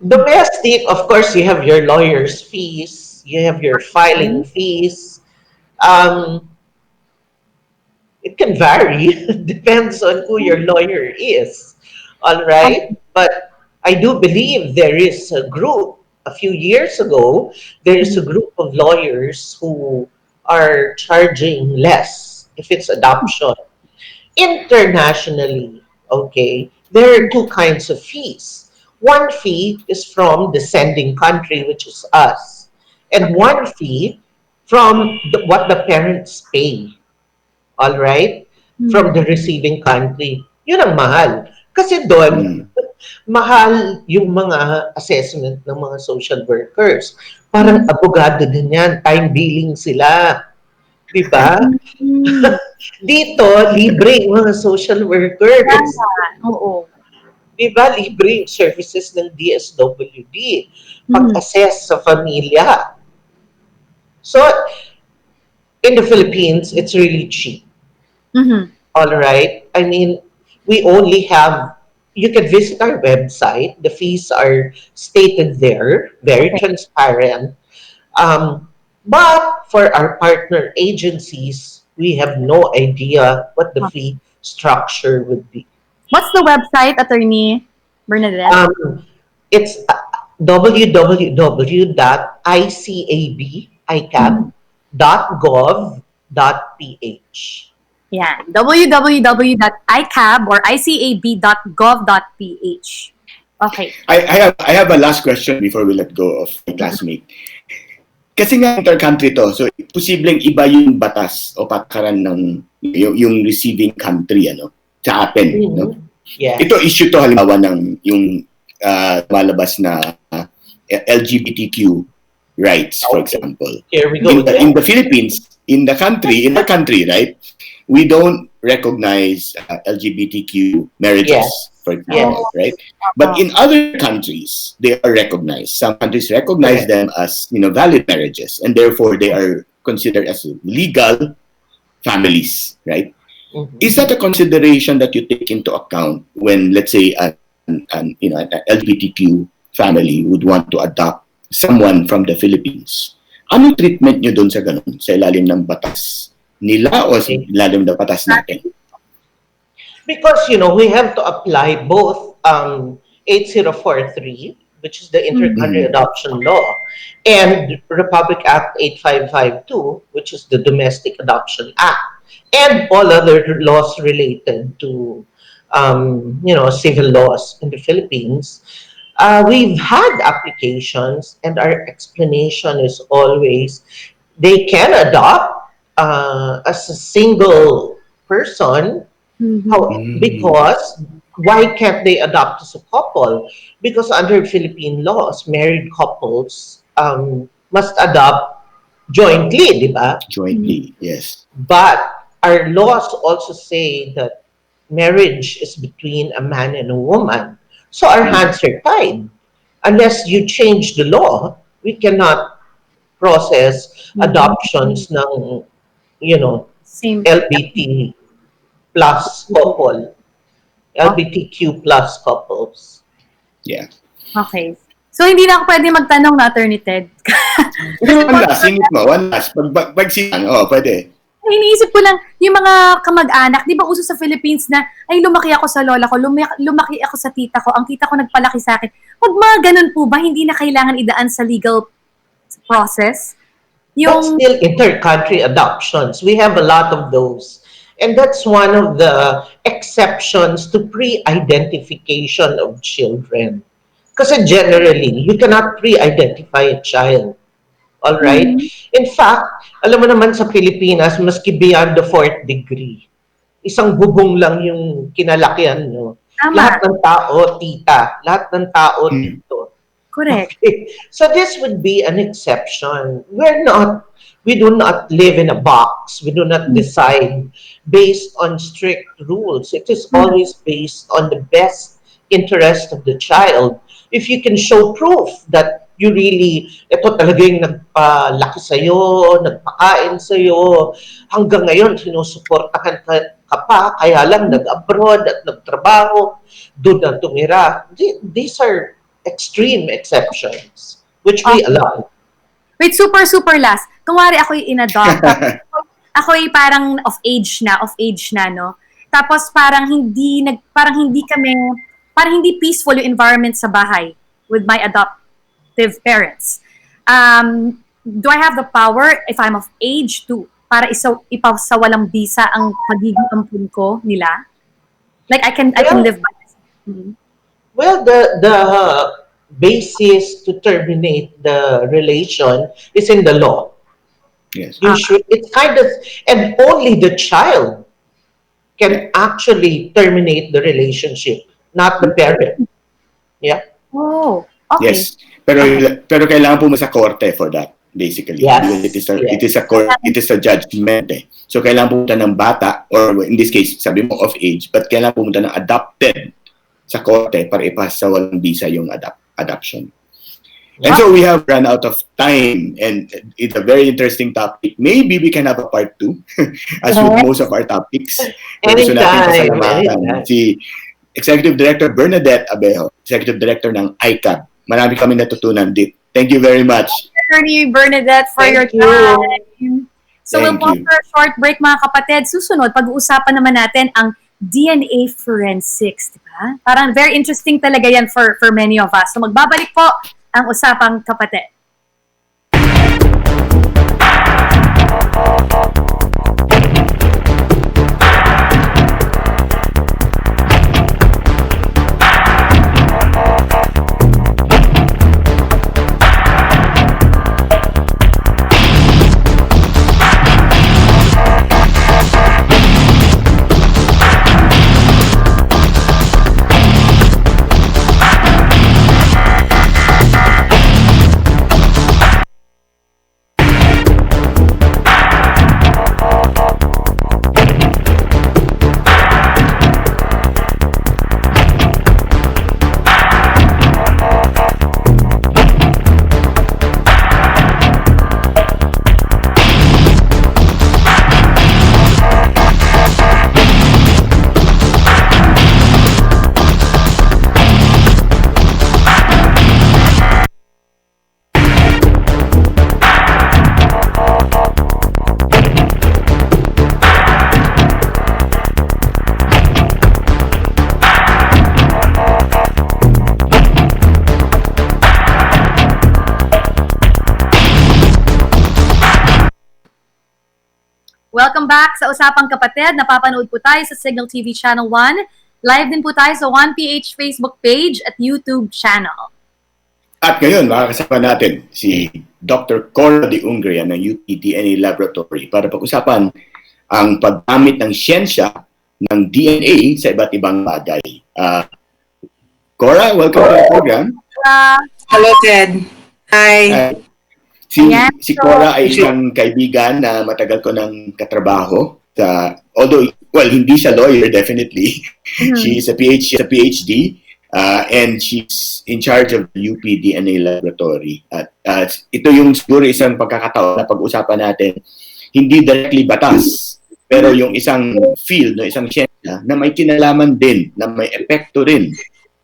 Domestic, of course, you have your lawyer's fees, you have your filing fees. It can vary. Depends on who your lawyer is. All right. But I do believe there is a group, a few years ago, there is a group of lawyers who are charging less if it's adoption. Internationally, okay, there are two kinds of fees. One fee is from the sending country, which is us, and one fee from what the parents pay. All right? From the receiving country. Yun ang mahal. Kasi doon, mahal yung mga assessment ng mga social workers. Parang abogado din yan. Time billing sila. Diba? Dito, libre yung mga social workers. Oo. Diba? Libre yung services ng DSWD. Pag-assess sa familia. So, in the Philippines, it's really cheap. All right. I mean, we only have, you can visit our website. The fees are stated there, very transparent. But for our partner agencies, we have no idea what the fee structure would be. What's the website, Attorney Bernadette? It's www.icab.gov.ph. Yan. www.icab or icab.gov.ph. Okay. I have a last question before we let go of my classmate. Kasi nga inter-country to, so posibleng iba yung batas o patakaran ng yung receiving country sa atin. No? Yeah. Ito issue to halimbawa ng yung malabas na LGBTQ rights, for example. Here we go. In the Philippines, in our country, right? We don't recognize LGBTQ marriages, for example, right? But in other countries, they are recognized. Some countries recognize them as valid marriages, and therefore they are considered as legal families, right? Is that a consideration that you take into account when, let's say, an LGBTQ family would want to adopt someone from the Philippines? Anong treatment nyo doon sa ganun? Sa ilalim ng batas nila o sa ilalim ng batas natin? Because, we have to apply both 8043, which is the Inter-Country Adoption Law, and Republic Act 8552, which is the Domestic Adoption Act, and all other laws related to, civil laws in the Philippines. We've had applications, and our explanation is always they can adopt as a single person. Because why can't they adopt as a couple? Because under Philippine laws, married couples must adopt jointly, di ba? Jointly, yes. But our laws also say that marriage is between a man and a woman. So our hands are tied. Unless you change the law, we cannot process adoptions ng, LBT plus couple, LGBTQ plus couples. Yeah. Okay. So, hindi na ako pwede magtanong na, Attorney Ted. One last, singit mo. One last. Pagsiyan, pwede. Iniisip ko lang, yung mga kamag-anak, di ba uso sa Philippines na, ay, lumaki ako sa lola ko, lumaki ako sa tita ko, ang tita ko nagpalaki sa akin. Pag mga ganun po ba, hindi na kailangan idaan sa legal process? But still inter-country adoptions. We have a lot of those. And that's one of the exceptions to pre-identification of children. Kasi generally, you cannot pre-identify a child. All right? In fact, alam mo naman sa Pilipinas, maski beyond the fourth degree, isang bubong lang yung kinalakihan, no? Lahat ng tao, tita. Lahat ng tao, tito. Correct. Okay. So this would be an exception. We're we do not live in a box. We do not decide based on strict rules. It is always based on the best interest of the child. If you can show proof that you really, ito talaga yung nagpalaki sa'yo, nagpakain sa'yo, hanggang ngayon sinusuportahan ka pa, kaya lang nag-abroad at nagtrabaho, doon na tumira. These are extreme exceptions, which we allow. Wait, super last. Kunwari ako'y in-adopt. Ako'y parang of age na, no? Tapos parang hindi peaceful yung environment sa bahay with my adoptive parents. Do I have the power if I'm of age to para ipasawalang bisa ang pagiging ampun ko nila? Like I can live by this. Mm-hmm. Well, the basis to terminate the relation is in the law. Yes. It's kind of, and only the child can actually terminate the relationship, not the parent. Yeah. Oh, okay. Yes. Pero kailangan po mo sa korte for that, basically. Yes. Because it is a judgment. So kailangan pumunta ng bata, or in this case, sabi mo of age, but kailangan pumunta ng adopted sa korte para ipasa walang bisa yung adoption. And so we have run out of time, and it's a very interesting topic. Maybe we can have a part 2, as with most of our topics. Gusto natin pasalamatan si Executive Director Bernadette Abejo, Executive Director ng ICAB. Marami kami natutunan dito. Thank you very much. Thank you, Bernadette, for your time. So we'll pause for a short break, mga kapatid. Susunod, pag-uusapan naman natin ang DNA forensics, di ba? Parang very interesting talaga yan for many of us. So magbabalik po ang Usapang Kapa-Ted. Welcome back sa Usapang Kapa-Ted. Napapanood po tayo sa Signal TV Channel 1. Live din po tayo sa 1PH Facebook page at YouTube channel. At ngayon, makakasama natin si Dr. Cora de Ungria ng UP DNA Laboratory para pag-usapan ang paggamit ng siyensya ng DNA sa iba't ibang bagay. Cora, welcome to the program. Hello, Ted. Hi. Si Cora ay isang kaibigan na matagal ko ng katrabaho. Although, well, hindi siya lawyer, definitely. She's a PhD, and she's in charge of the UP DNA Laboratory. At ito yung siguro isang pagkakataon na pag-usapan natin, hindi directly batas, pero yung isang field, isang siyensya na may kinalaman din, na may epekto rin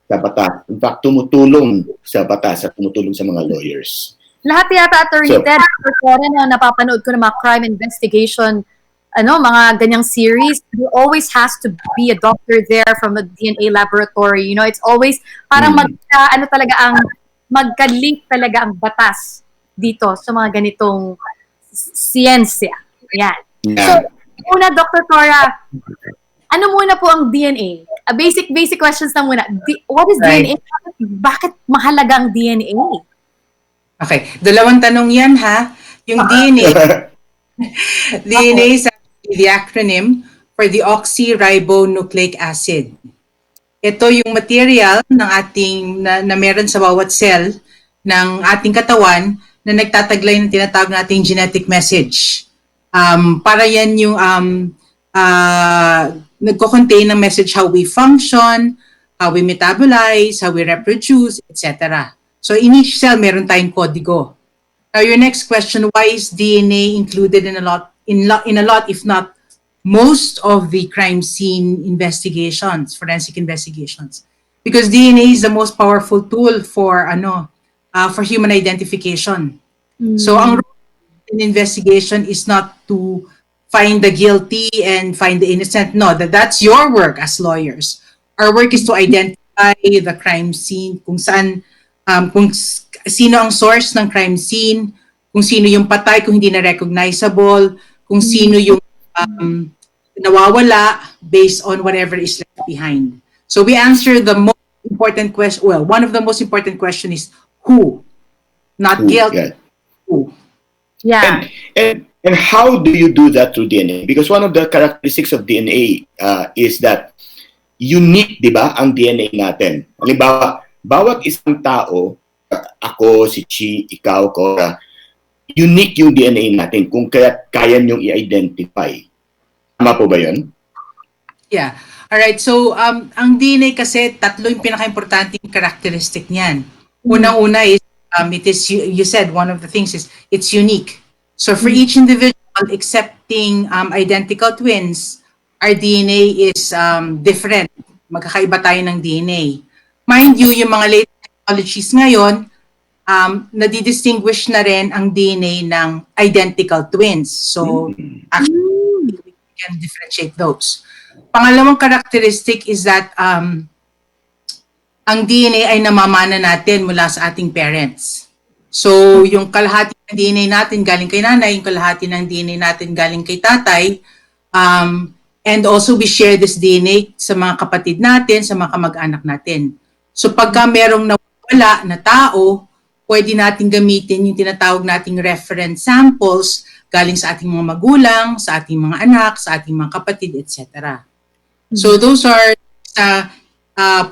sa batas. In fact, tumutulong sa batas at tumutulong sa mga lawyers. Lahat yata, Attorney Ted, na napapanood ko ng mga crime investigation, mga ganyang series, there always has to be a doctor there from a DNA laboratory. You know, it's always parang magka-link talaga ang batas dito sa mga ganitong siyensya. Yan. So, una, Dr. Cora, ano muna po ang DNA? Basic questions na muna. What is DNA? Bakit mahalaga ang DNA? Okay, dalawang tanong yan ha. Yung DNA, DNA is the acronym for the oxyribonucleic acid. Ito yung material ng ating na meron sa bawat cell ng ating katawan na nagtataglay ng tinatawag nating genetic message. Para yan yung nagko-contain ng message how we function, how we metabolize, how we reproduce, etc. So in each cell, meron tayong kodigo. Now your next question, why is DNA included in a lot, if not most of the crime scene investigations, forensic investigations? Because DNA is the most powerful tool for human identification. So ang role in investigation is not to find the guilty and find the innocent. No, that's your work as lawyers. Our work is to identify the crime scene, kung sino ang source ng crime scene, kung sino yung patay, kung hindi na recognizable, kung sino yung nawawala based on whatever is left behind. So we answer the most important question. Well, one of the most important question is who, not guilt. Yeah. Who. Yeah. And how do you do that through DNA? Because one of the characteristics of DNA is that unique, di ba, ang DNA natin. Halimbawa, bawat isang tao, ako, si Chi, ikaw, Cora, unique yung DNA natin kung kaya niyong i-identify. Tama po ba yun? Yeah. Alright, so ang DNA kasi, tatlo yung pinaka-importanting characteristic niyan. Unang-una is, it is, you said, one of the things is, it's unique. So for each individual, excepting identical twins, our DNA is different. Magkakaiba tayo ng DNA. Mind you, yung mga latest technologies ngayon, nadidistinguish na rin ang DNA ng identical twins. So actually, we can differentiate those. Pangalawang characteristic is that ang DNA ay namamana natin mula sa ating parents. So, yung kalahati ng DNA natin galing kay nanay, yung kalahati ng DNA natin galing kay tatay, and also we share this DNA sa mga kapatid natin, sa mga kamag-anak natin. So, pagka merong nawala na tao, pwede natin gamitin yung tinatawag nating reference samples galing sa ating mga magulang, sa ating mga anak, sa ating mga kapatid, etc. So, those are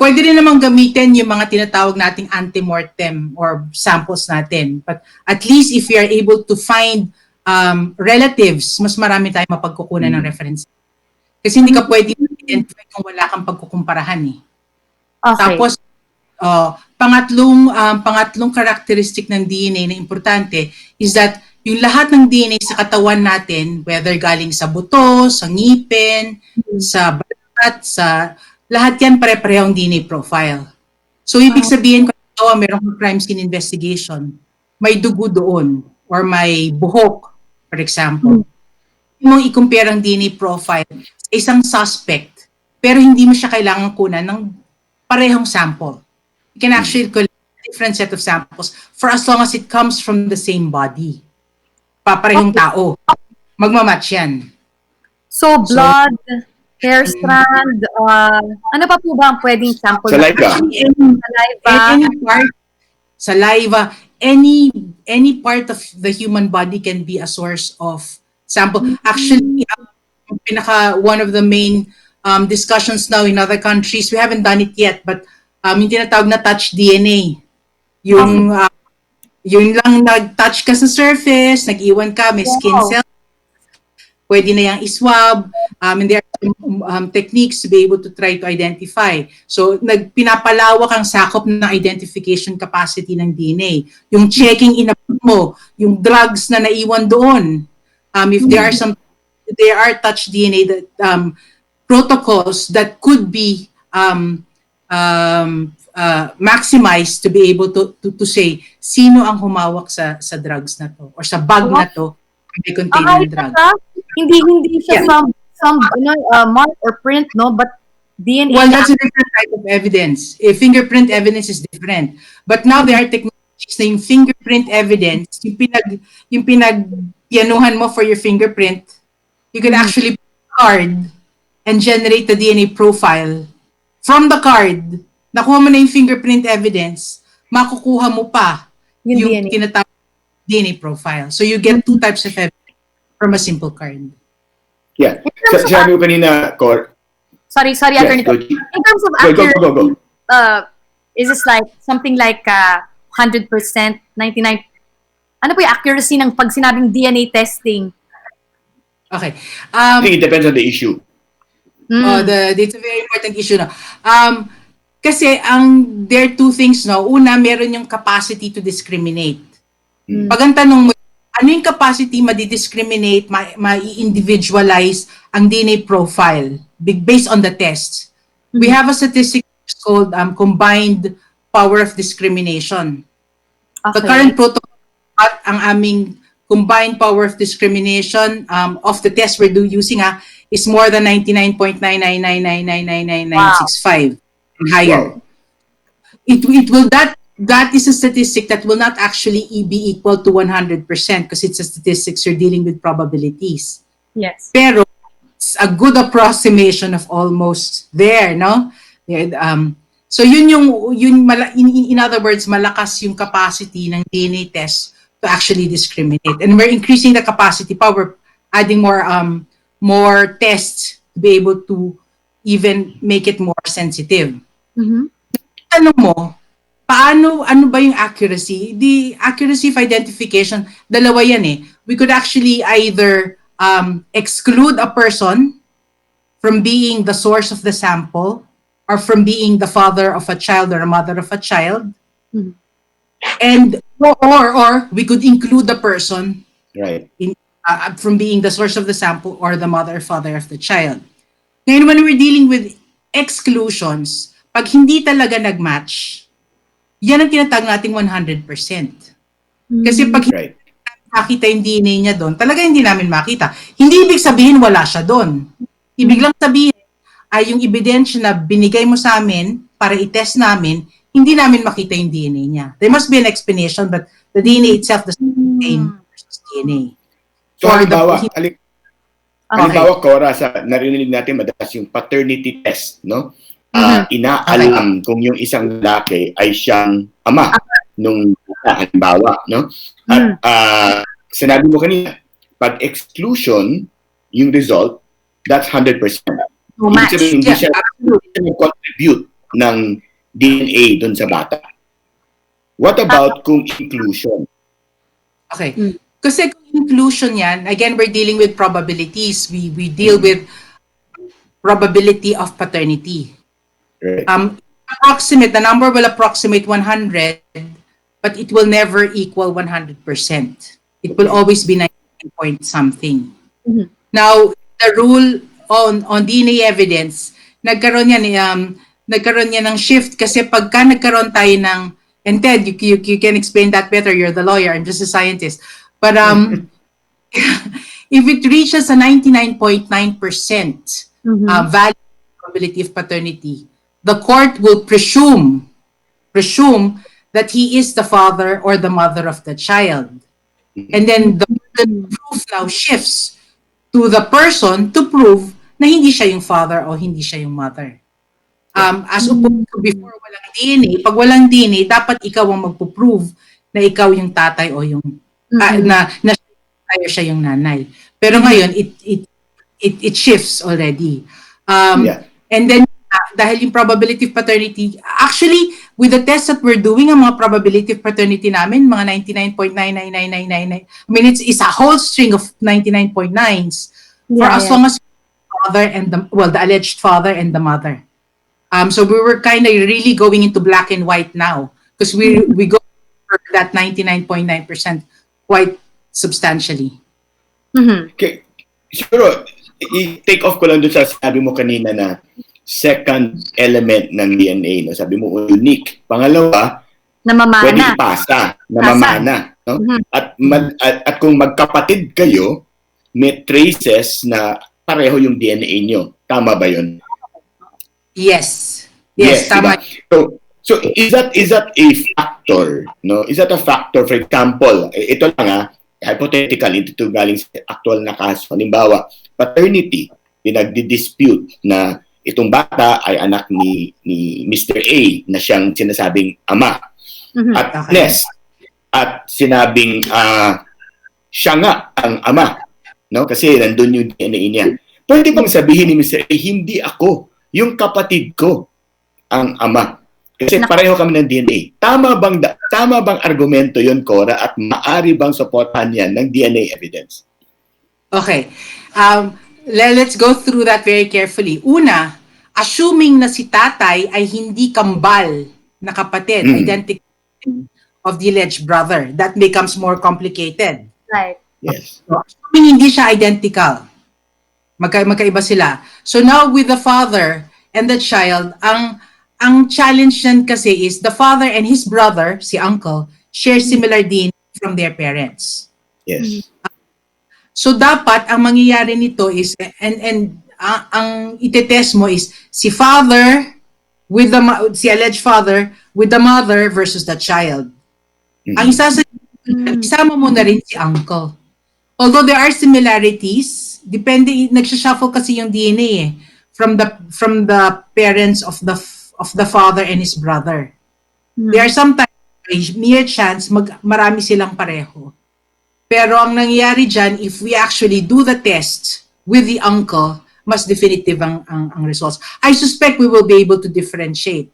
pwede rin namang gamitin yung mga tinatawag nating antemortem or samples natin. But at least if we are able to find relatives, mas marami tayong mapagkukunan ng reference. Kasi hindi ka pwede identify kung wala kang pagkukumparahan eh. Okay. Tapos, pangatlong characteristic ng DNA na importante is that yung lahat ng DNA sa katawan natin, whether galing sa buto, sa ngipin, sa balat, lahat yan pare-parehong DNA profile. So, ibig sabihin, kung merong crime scene investigation, may dugo doon or may buhok, for example. Mong i-compare ang DNA profile sa isang suspect, pero hindi mo siya kailangan kunan ng parehong sample. You can actually collect a different set of samples for as long as it comes from the same body. Paparehong tao. Magmamatch yan. So, blood, hair strand, ano pa po ba ang pwedeng sample? Saliva. Saliva, any part of the human body can be a source of sample. Actually, one of the main discussions now in other countries, we haven't done it yet, but yung tinatawag na touch DNA. Yung lang nag-touch ka sa surface, nag-iwan ka, may skin cell, pwede na yung iswab, and there are techniques to be able to try to identify. So, pinapalawak ang sakop ng identification capacity ng DNA. Yung checking inabot mo, yung drugs na naiwan doon, if there are touch DNA that, protocols that could be maximized to be able to say sino ang humawak sa drugs na to or sa bag na to may contain ng drug. Hindi siya some mark or print, no? But DNA. Well, that's a different type of evidence. Fingerprint evidence is different. But now there are technologies na yung fingerprint evidence, yung pinagpianuhan mo for your fingerprint, you can actually put a card and generate the DNA profile. From the card, nakuha mo na yung fingerprint evidence, makukuha mo pa yung tinatawag DNA profile. So you get two types of evidence from a simple card. Yeah. Sabi ko kanina, Cor. Sorry, Yes, Attorney. In terms of accuracy, is this like something like 100%, 99%? Ano po yung accuracy ng pag sinabing DNA testing? Okay. I think it depends on the issue. It's a very important issue na. Kasi there are two things, no. Una, meron yung capacity to discriminate. Pag ang tanong mo, ano yung capacity ma-discriminate, ma-individualize ang DNA profile based on the test? We have a statistic called combined power of discrimination. Okay. The current protocol at ang aming combined power of discrimination of the test we're using is more than 99.999999965 and higher. Wow. It will that is a statistic that will not actually be equal to 100% because it's a statistics you're dealing with probabilities. Yes. Pero it's a good approximation of almost there, no? So yun in other words, malakas yung capacity ng DNA test to actually discriminate. And we're increasing the capacity pa, we're adding more tests to be able to even make it more sensitive. Ano mo, ano ba yung accuracy? The accuracy of identification, dalawa yan eh. We could actually either exclude a person from being the source of the sample or from being the father of a child or a mother of a child. And or we could include the person Right. from being the source of the sample or the mother or father of the child. Ngayon, when we're dealing with exclusions, pag hindi talaga nag-match, yan ang tinatawag nating 100%. Kasi pag Right. makita yung DNA niya doon, talaga hindi namin makita. Hindi ibig sabihin wala siya doon. Ibig lang sabihin ay yung ebidensya na binigay mo sa amin para i-test namin, hindi namin makita yung DNA niya. There must be an explanation, but the DNA itself doesn't contain DNA. So halimbawa, Cora, sa narinig natin madalas yung paternity test, no? Inaalam kung yung isang lalaki ay siyang ama nung halimbawa, no? At sinabi mo kanina, pag exclusion, yung result, that's 100%. Match. Hindi siya contribute ng DNA dun sa bata. What about kung inclusion? Okay. Kasi kung inclusion yan, again, we're dealing with probabilities. We deal with probability of paternity. Right. The number will approximate 100, but it will never equal 100%. It will always be 90 point something. Now, the rule on DNA evidence, nagkaroon yan ng shift kasi pagka nagkaroon tayo ng, and Ted, you can explain that better, you're the lawyer, I'm just a scientist. But if it reaches a 99.9% value probability of paternity, the court will presume that he is the father or the mother of the child. And then the proof now shifts to the person to prove na hindi siya yung father o hindi siya yung mother. As opposed to before walang DNA, pag walang DNA, dapat ikaw ang magpo-prove na ikaw yung tatay o yung na siya yung nanay. Pero ngayon it shifts already. And then dahil yung probability of paternity, actually with the tests that we're doing, ang mga probability of paternity namin, mga 99.99999, I mean it's a whole string of 99.9s for as long as the father and the alleged father and the mother. So we were kind of really going into black and white now because we go for that 99.9% quite substantially. Okay. Siguro, i-take off ko lang doon sa sabi mo kanina na second element ng DNA. No? Sabi mo, unique. Pangalawa, namamana. Pwede ipasa. Namamana. No? At kung magkapatid kayo, may traces na pareho yung DNA nyo. Tama ba yun? Yes. Yes, tama. Diba? So is that a factor? No? Is that a factor? For example, ito lang hypothetical, ito galing sa actual na kaso. Halimbawa, paternity, pinagdi-dispute na itong bata ay anak ni Mr. A na siyang sinasabing ama. At at sinabing siya nga ang ama, no? Kasi nandun yung DNA niya. Pwede bang sabihin ni Mr. A, hindi ako, yung kapatid ko ang ama. Kasi pareho kami ng DNA. Tama bang argumento yon, Cora, at maari bang suportahan yan ng DNA evidence? Okay. Let's go through that very carefully. Una, assuming na si tatay ay hindi kambal na kapatid, identical of the alleged brother, that becomes more complicated. Right. Yes. So, assuming hindi siya identical, magkaiba sila. So now with the father and the child, ang challenge yan kasi is the father and his brother, si uncle, share similar DNA from their parents. Yes. So dapat ang mangyayari nito is ang itetest mo is si father with si alleged father with the mother versus the child. Ang isama mo na rin si uncle. Although there are similarities, depende, nagsha-shuffle kasi yung DNA from the parents of the father and his brother. There are sometimes mere chance marami silang pareho. Pero ang nangyayari dyan, if we actually do the test with the uncle, mas definitive ang results. I suspect we will be able to differentiate.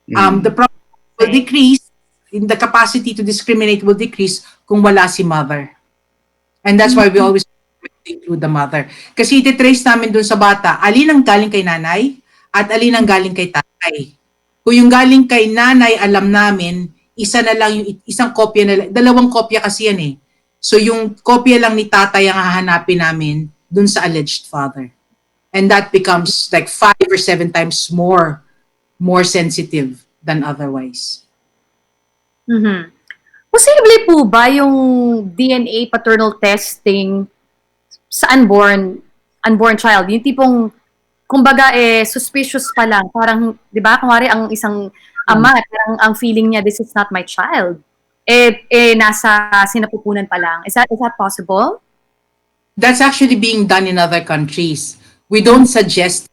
The problem will decrease, in the capacity to discriminate will decrease kung wala si mother. And that's why we always include the mother. Kasi ititrace namin dun sa bata, alin ang galing kay nanay at alin ang galing kay tatay. Kung yung galing kay nanay, alam namin, isa na lang yung isang kopya na lang, dalawang kopya kasi yan eh. So yung kopya lang ni tatay ang hahanapin namin dun sa alleged father. And that becomes like 5 or 7 times more sensitive than otherwise. Posible po ba yung DNA paternal testing sa unborn child? Yung tipong, kumbaga suspicious pa lang. Parang, di ba, kumari ang isang ama, parang ang feeling niya, this is not my child. Nasa sinapupunan pa lang. Is that possible? That's actually being done in other countries. We don't suggest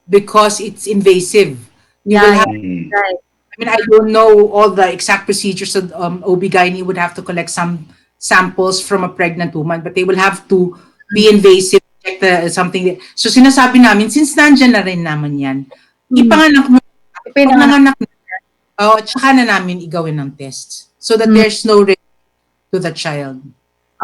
because it's invasive. You will have, Right. I mean, I don't know all the exact procedures of OB-GYN would have to collect some samples from a pregnant woman, but they will have to be invasive, check something. So sinasabi namin, since nandyan na rin naman yan, ipanganak mo, panganak na, tsaka na namin igawin ng tests. So that there's no risk to the child.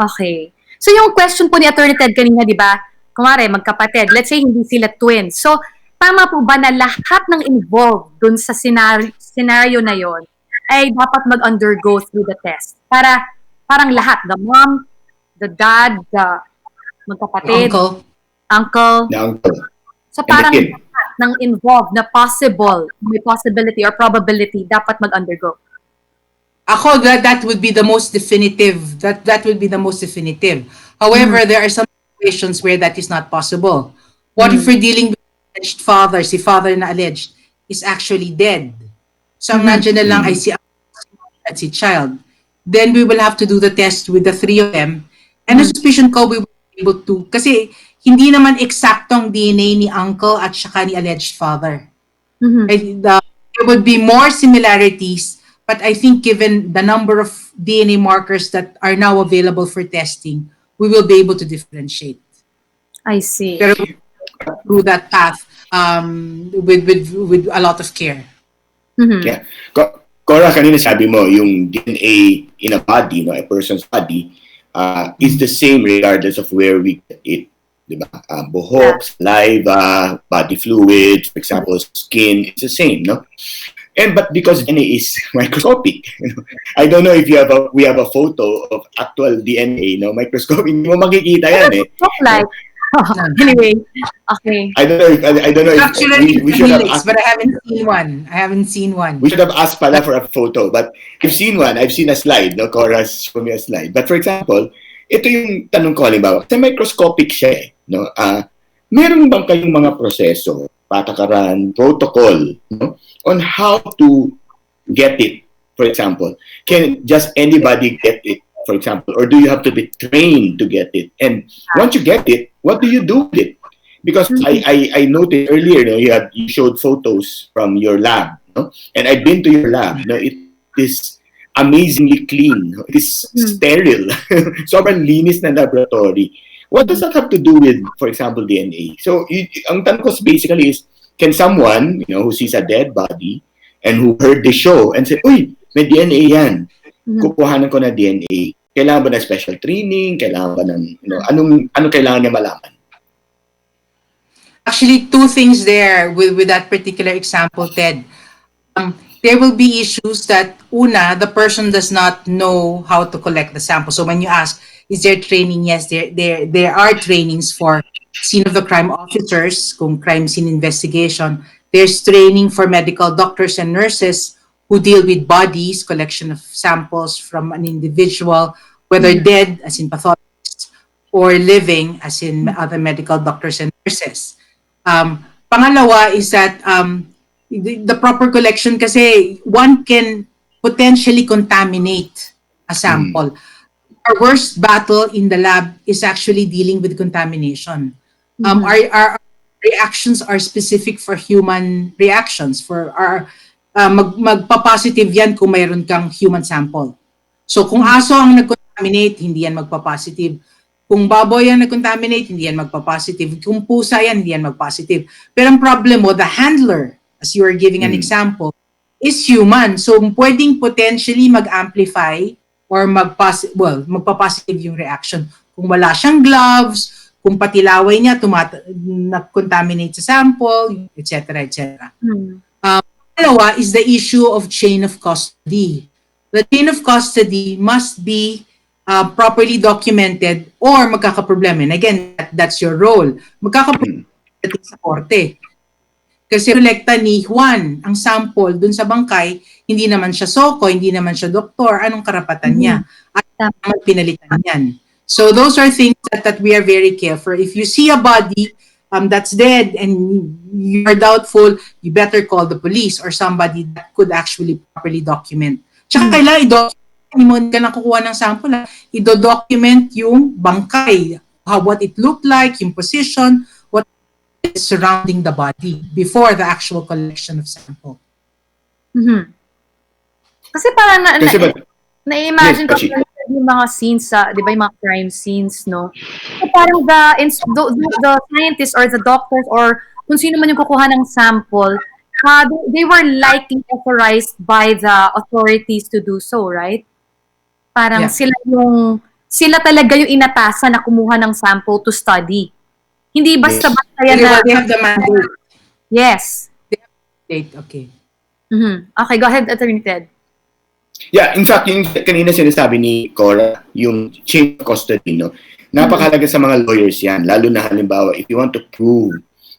Okay. So yung question po ni Atty. Ted kanina, di ba? Kumare, magkapatid. Let's say hindi sila twins. So, tama po ba na lahat ng involved dun sa scenario na yon ay dapat mag-undergo through the test? Parang lahat. The mom, the dad, the magkapatid, uncle. The uncle. So parang lahat ng involved na may possibility or probability dapat mag-undergo. Ako, that would be the most definitive. That would be the most definitive. However, there are some situations where that is not possible. What if we're dealing with alleged father, si father na alleged, is actually dead? So, ang nandiyan na lang ay si at si child. Then we will have to do the test with the 3 of them. And the suspicion ko, we will be able to, kasi hindi naman eksaktong DNA ni uncle at saka ni alleged father. There would be more similarities. But I think given the number of DNA markers that are now available for testing, we will be able to differentiate. I see. Pero through that path with a lot of care. Yeah. Cora, kanina sabi mo, yung DNA in a body, a person's body, is the same regardless of where we get it. Diba? Buhok, saliva, body fluid, for example, skin, it's the same, no? But because DNA is microscopic, I don't know if we have a photo of actual DNA, microscopic, hindi mo makikita yan eh. Like, anyway, okay. I don't know if Actually, we should have asked, but I haven't seen one. We should have asked pala for a photo, but I've seen one. I've seen a slide, Cora's showed me a slide. But for example, ito yung tanong ko, halimbawa, sa microscopic siya meron bang kayong mga proseso, patakaran, protocol, on how to get it, for example? Can just anybody get it, for example? Or do you have to be trained to get it? And once you get it, what do you do with it? Because I noticed earlier, you showed photos from your lab, and I've been to your lab. It is amazingly clean. It is sterile. Sobrang linis na laboratory. What does that have to do with, for example, DNA? So, ang tanong ko basically is, can someone, who sees a dead body, and who heard the show and said, uy, may DNA yan. Mhm. Kukuhanan ko na DNA. Kailangan ba ng special training? Kailangan ba ng, anong kailangan niya malaman? Actually, two things there with that particular example, Ted. There will be issues that, una, the person does not know how to collect the sample. So when you ask, is there training? Yes, there are trainings for scene of the crime officers, kung crime scene investigation. There's training for medical doctors and nurses who deal with bodies, collection of samples from an individual, whether dead, as in pathologists, or living, as in other medical doctors and nurses. Pangalawa is that the proper collection, kasi one can potentially contaminate a sample. Our worst battle in the lab is actually dealing with contamination. Our reactions are specific for human reactions. For our magpa-positive yan kung mayroon kang human sample. So kung aso ang nag-contaminate, hindi yan magpa-positive. Kung baboy yan nag-contaminate, hindi yan magpa-positive. Kung pusa yan, hindi yan mag-positive. Pero ang problem mo, the handler, as you are giving an example, is human. So pwedeng potentially mag-amplify or magpa-positive yung reaction. Kung wala siyang gloves, kung pati laway niya nag-contaminate sa sample, etc. etc. Dalawa is the issue of chain of custody. The chain of custody must be properly documented or magkakaproblema. And again, that's your role. Magkakaproblema sa korte. Kasi kolekta ni Juan ang sample dun sa bangkay, hindi naman siya soko, hindi naman siya doktor, anong karapatan niya? At naman pinalitan yan. So those are things that we are very careful. If you see a body that's dead and you are doubtful, you better call the police or somebody that could actually properly document. Tsaka kailangan i-document, hindi mo ka lang kukuha ng sample, i-document yung bangkay, what it looked like, yung position, what is surrounding the body before the actual collection of sample. Kasi parang na-imagine ko yung mga scenes sa, di ba, yung mga crime scenes, no? So parang the scientists or the doctors or kung sino man yung kukuha ng sample, they were likely authorized by the authorities to do so, right? Parang sila talaga yung inatasan na kumuha ng sample to study. Hindi basta-basta yan na... They have the mandate. Yes. They have the mandate, okay. Okay, go ahead, Atty. Ted. Yeah, in fact, yung kanina sinasabi ni Cora, yung chain of custody, no? Napakalaga sa mga lawyers yan, lalo na halimbawa, if you want to prove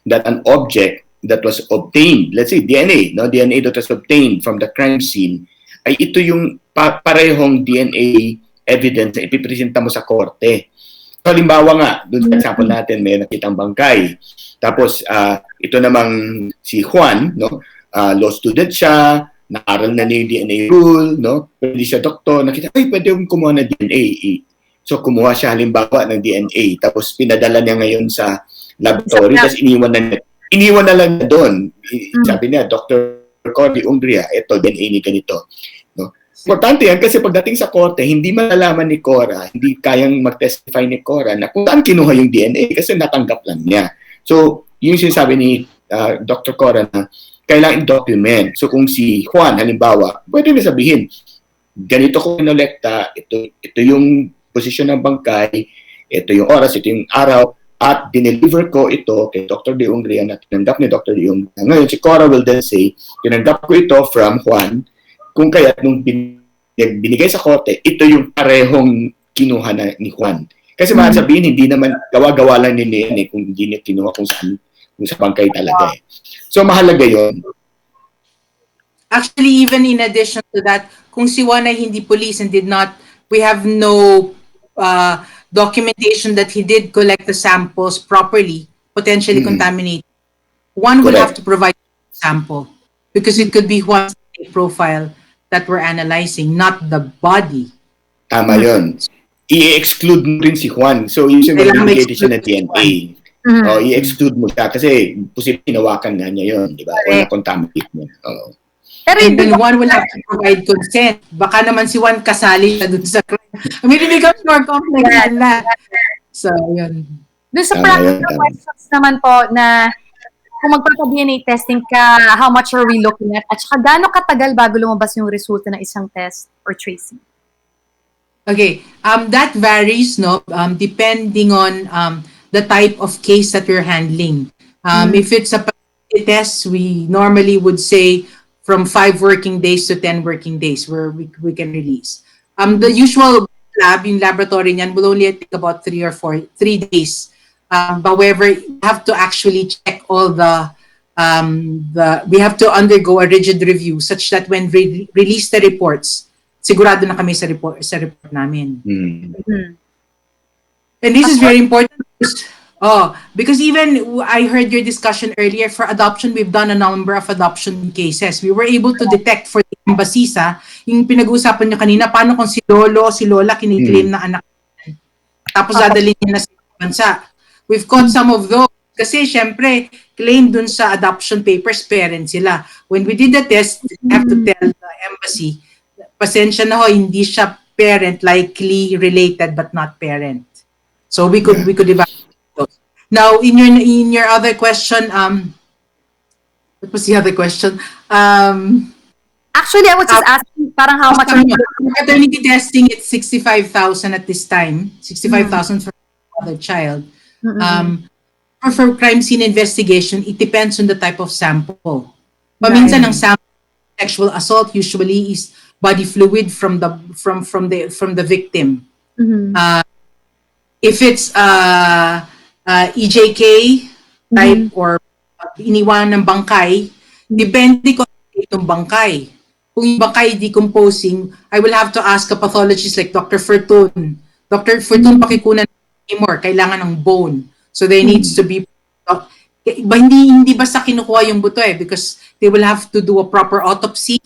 that an object that was obtained, let's say DNA, no? DNA that was obtained from the crime scene, ay ito yung parehong DNA evidence na ipipresenta mo sa korte. So, halimbawa nga, doon sa example natin, may nakitang bangkay. Tapos, ito namang si Juan, no? Law student siya, naaral na niya yung DNA rule, no? Pwede siya doktor, nakita, ay, pwede yung kumuha ng DNA. So, kumuha siya halimbawa ng DNA, tapos pinadala niya ngayon sa laboratory, tapos iniwan na lang niya doon. Sabi niya, Dr. Ungria, ito, DNA ni ganito. No? Importante yan kasi pagdating sa korte, hindi malalaman ni Cora, hindi kayang mag-testify ni Cora na kung saan kinuha yung DNA kasi natanggap lang niya. So, yung sinasabi ni Dr. Cora na kailangan i-document. So kung si Juan, halimbawa, pwede na sabihin, ganito ko kinolekta, ito yung posisyon ng bangkay, ito yung oras, ito yung araw, at dineliver ko ito kay Dr. De Ungria na tinanggap ni Dr. De Ungria. Ngayon, si Cora will then say, tinanggap ko ito from Juan, kung kaya nung binigay sa korte, ito yung parehong kinuha na ni Juan. Kasi mahal sabihin, hindi naman gawa-gawa lang nila yan kung hindi niya kinuha kung sa bangkay talaga eh. So, mahalaga yun. Actually, even in addition to that, kung si Juan ay hindi police and we have no documentation that he did collect the samples properly, potentially contaminated, one will have to provide a sample because it could be Juan's profile that we're analyzing, not the body. Tama yun. I-exclude mo rin si Juan. So, yung mag-indicate siya ng DNA. I-exclude mo siya kasi posibleng hinawakan nga niya yun, di ba? O na-contaminate niya. Pero then one will have to provide consent. Baka naman si Juan kasali siya dun sa crime. I mean, it becomes more complex than that. So, yun. Doon sa practical questions naman po na kung magpapa-DNA testing ka, how much are we looking at saka gaano katagal bago lumabas yung resulta ng isang test or tracing? Okay, that varies, no, depending on the type of case that we're handling. If it's a paternity test, we normally would say from 5 working days to 10 working days where we can release. The usual lab, yung laboratory niyan, will only take about 3 days. However, we have to actually check all we have to undergo a rigid review such that when release the reports, sigurado na kami sa report namin. And this is very important because even I heard your discussion earlier for adoption, we've done a number of adoption cases. We were able to detect for the embassies, yung pinag-uusapan nyo kanina, paano kung si lolo, si lola kiniklaim na anak, tapos dadalhin niya na sa bansa. We've caught some of those kasi syempre claim dun sa adoption papers parents sila. When we did the test, we have to tell the embassy, pasensya na ho, hindi siya parent, likely related but not parent. So we could evaluate those. Now in your other question, what was the other question? Actually, I was just asking parang how much paternity testing, it's 65,000 at this time. 65,000 for another child. For crime scene investigation, it depends on the type of sample. Paminsan ang sample sexual assault usually is body fluid from the victim. If it's EJK type or iniwan ng bangkay, depende kung itong bangkay. Kung yung bangkay decomposing, I will have to ask a pathologist like Dr. Fortun. Dr. Fortun, pakikunan ng more, kailangan ng bone. So there needs to be hindi basta kinukuha yung buto because they will have to do a proper autopsy.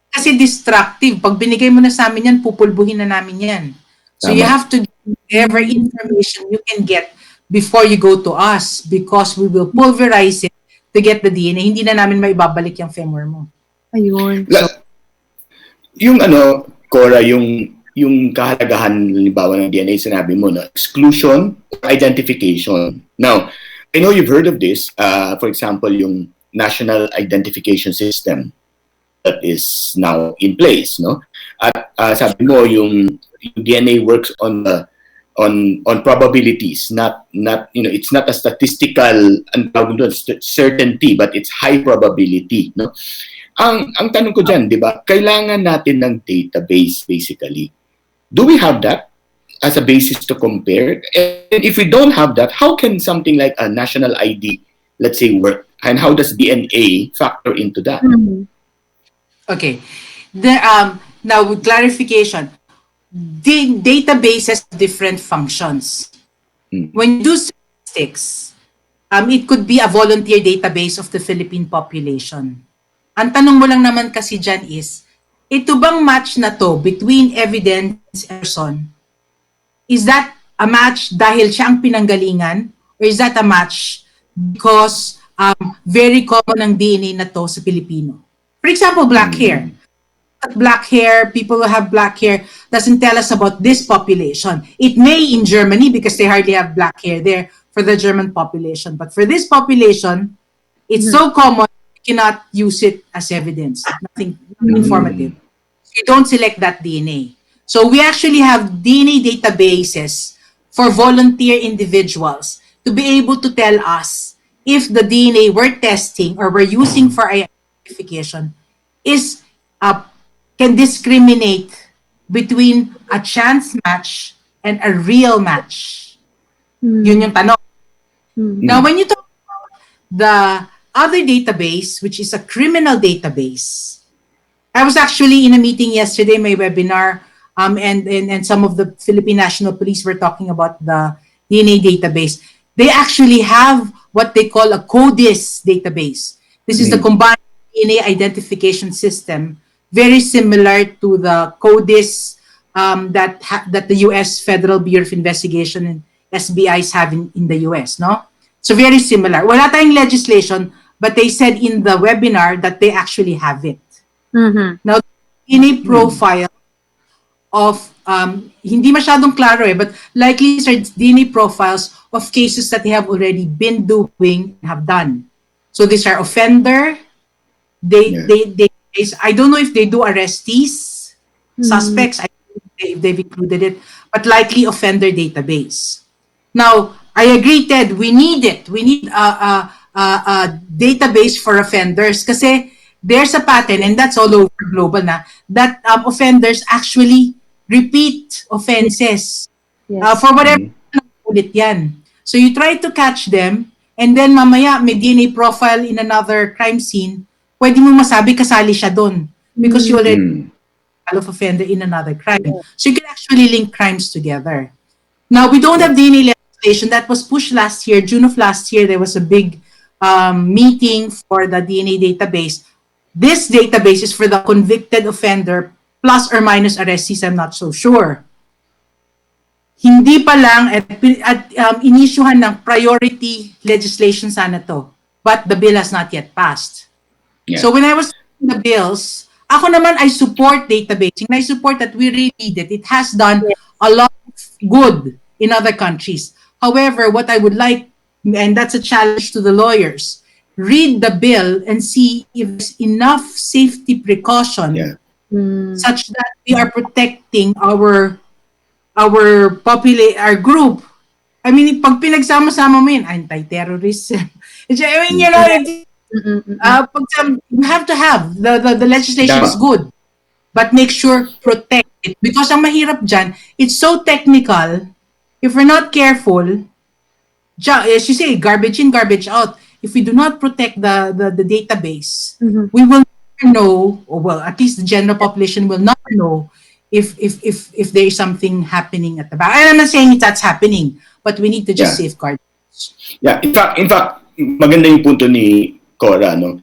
Kasi destructive. Pag binigay mo na sa amin yan, pupulbuhin na namin yan. So you have to do every information you can get before you go to us because we will pulverize it to get the DNA. Hindi na namin maibabalik yung femur mo. Ayun. Yung Cora, yung kahalagahan halimbawa ng DNA, sinabi mo, no? Exclusion or identification. Now, I know you've heard of this. For example, yung National Identification System that is now in place, no? At sabi mo, yung DNA works on probabilities, not it's not a statistical certainty, but it's high probability, no? Ang tanong ko diyan, 'di ba? Kailangan natin ng database basically. Do we have that as a basis to compare? And if we don't have that, how can something like a national ID, let's say, work? And how does DNA factor into that? Okay. Now with clarification, the databases have different functions. When you do statistics, it could be a volunteer database of the Philippine population. Ang tanong mo lang naman kasi dyan is, ito bang match na to between evidence and person? Is that a match dahil siya ang pinanggalingan? Or is that a match because very common ang DNA na to sa Pilipino? For example, black hair. Black hair, people who have black hair doesn't tell us about this population. It may in Germany because they hardly have black hair there for the German population. But for this population, it's so common, you cannot use it as evidence. Nothing informative. You don't select that DNA. So we actually have DNA databases for volunteer individuals to be able to tell us if the DNA we're testing or we're using for identification is can discriminate between a chance match and a real match. Yun yung tanong. Now, when you talk about the other database, which is a criminal database, I was actually in a meeting yesterday, my webinar, and some of the Philippine National Police were talking about the DNA database. They actually have what they call a CODIS database. This is the Combined DNA Identification System, very similar to the CODIS that the U.S. Federal Bureau of Investigation and SBIs have in the U.S., no? So very similar. Wala tayong legislation, but they said in the webinar that they actually have it. Now, DNA profile of hindi masyadong klaro but likely are DNA profiles of cases that they have already been doing, have done. So these are offender, I don't know if they do arrestees, suspects, I don't know if they've included it, but likely offender database. Now, I agree, Ted, we need it. We need a database for offenders kasi there's a pattern, and that's all over global na, that offenders actually repeat offenses. Yes. For whatever ulit yan. So you try to catch them, and then mamaya may DNA profile in another crime scene, pwede mo masabi kasali siya doon because you already of offender in another crime. So you can actually link crimes together. Now, we don't have DNA legislation. That was pushed last year. June of last year, there was a big meeting for the DNA database. This database is for the convicted offender plus or minus arrestees. I'm not so sure. Hindi pa lang at inisyuhan ng priority legislation sana to. But the bill has not yet passed. Yeah. So when I was reading the bills, ako naman, I support databasing. I support that we really need it. It has done a lot of good in other countries. However, what I would like, and that's a challenge to the lawyers, read the bill and see if there's enough safety precaution such that we are protecting our group. I mean, pag pinagsama-sama mo yun, anti-terrorism. I mean, you know, you have to have the legislation is good, but make sure protect it because ang mahirap dyan, it's so technical. If we're not careful, as you say, garbage in, garbage out. If we do not protect the database, we will never know, or well, at least the general population will not know if there is something happening at the back. I'm not saying that's happening, but we need to just safeguard. Yeah, in fact, maganda yung punto ni Cora, no?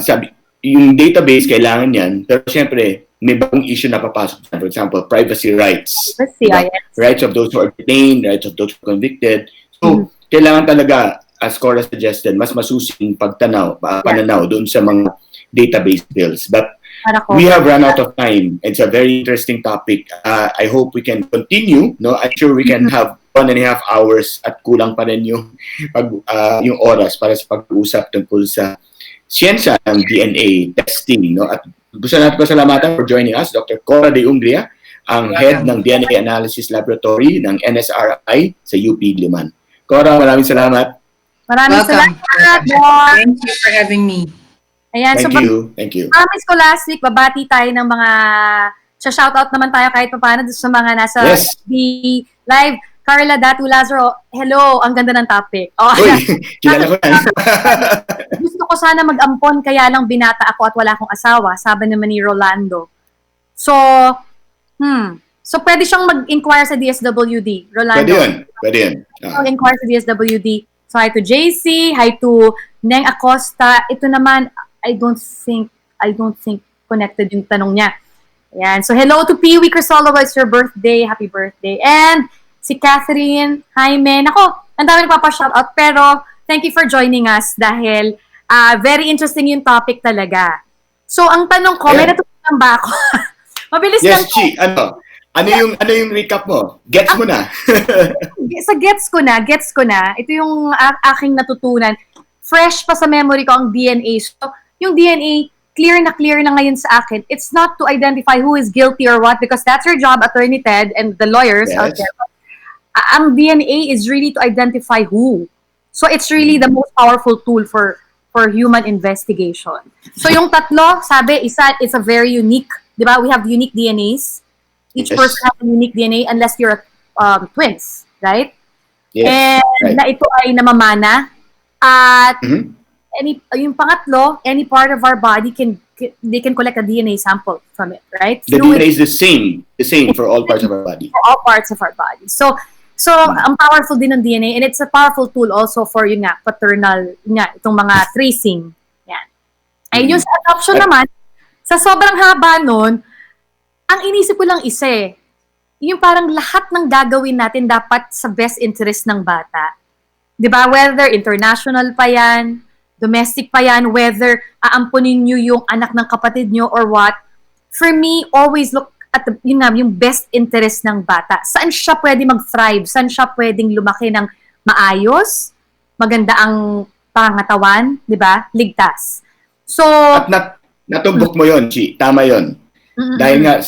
Sabi, yung database kailangan yan, pero siyempre, may bagong issue na papasok. For example, privacy rights. Diba? Rights of those who are detained, rights of those who are convicted. So, kailangan talaga, as Cora suggested, mas masusing pananaw doon sa mga database bills. But we have run out of time. It's a very interesting topic. I hope we can continue. No, I'm sure we can have 1.5 hours at kulang pa rin yung oras para sa pag-uusap tungkol sa siyensya ng DNA testing. No? At gusto natin pasalamatan for joining us, Dr. Cora de Ungria, ang head ng DNA Analysis Laboratory ng NSRI sa UP Diliman. Cora, maraming salamat. Maraming Welcome. salamat, Doc. Thank you for having me. Ayan, Thank you. Promise ko last week, babati tayo ng mga, shoutout naman tayo kahit paano sa mga nasa the live. Carla Datu Lazaro, hello, ang ganda ng topic. Oh, uy, kilala ko yan. Gusto ko sana mag-ampon, kaya lang binata ako at wala akong asawa, sabi naman ni Rolando. So, so pwede siyang mag-inquire sa DSWD, Rolando. Pwede yun. Mag-inquire sa DSWD. So, hi to JC, hi to Neng Acosta. Ito naman, I don't think connected yung tanong niya. Ayan. So, hello to Pee Wee Crisoloba, it's your birthday. Happy birthday. And si Catherine, Jaime. Nako, ang dami nagpapa-shoutout. Pero, thank you for joining us dahil very interesting yung topic talaga. So, ang tanong ko, may natutunan ba ako? Mabilis lang. Yes, Chi. Ano yung recap mo? Gets mo na. Sa gets ko na. Ito yung aking natutunan. Fresh pa sa memory ko ang DNA. So, yung DNA, clear na ngayon sa akin. It's not to identify who is guilty or what because that's your job, Attorney Ted and the lawyers out there. Ang DNA is really to identify who. So, it's really the most powerful tool for human investigation. So, yung tatlo, sabi, isa, it's a very unique, di ba? We have unique DNAs. Each person has a unique DNA unless you're twins, right? Yes, and na ito ay namamana. At yung pangatlo, any part of our body they can collect a DNA sample from it, right? The DNA is the same for all parts of our body. For all parts of our body. So ang powerful din ng DNA and it's a powerful tool also for yun nga, paternal, itong mga tracing. Yan. Ay yung sa adoption naman, sa sobrang haba nun, ang inisip ko lang isa yung parang lahat ng gagawin natin dapat sa best interest ng bata. 'Di ba? Whether international pa yan, domestic pa yan, whether aamponin nyo yung anak ng kapatid nyo or what. For me, always look at yun nga, yung best interest ng bata. Saan siya pwede mag-thrive? Saan siya pwedeng lumaki ng maayos? Maganda ang pangangatawan, di ba? Ligtas. So, At natumbok mo yon, Chi. Tama yon. Dahil nga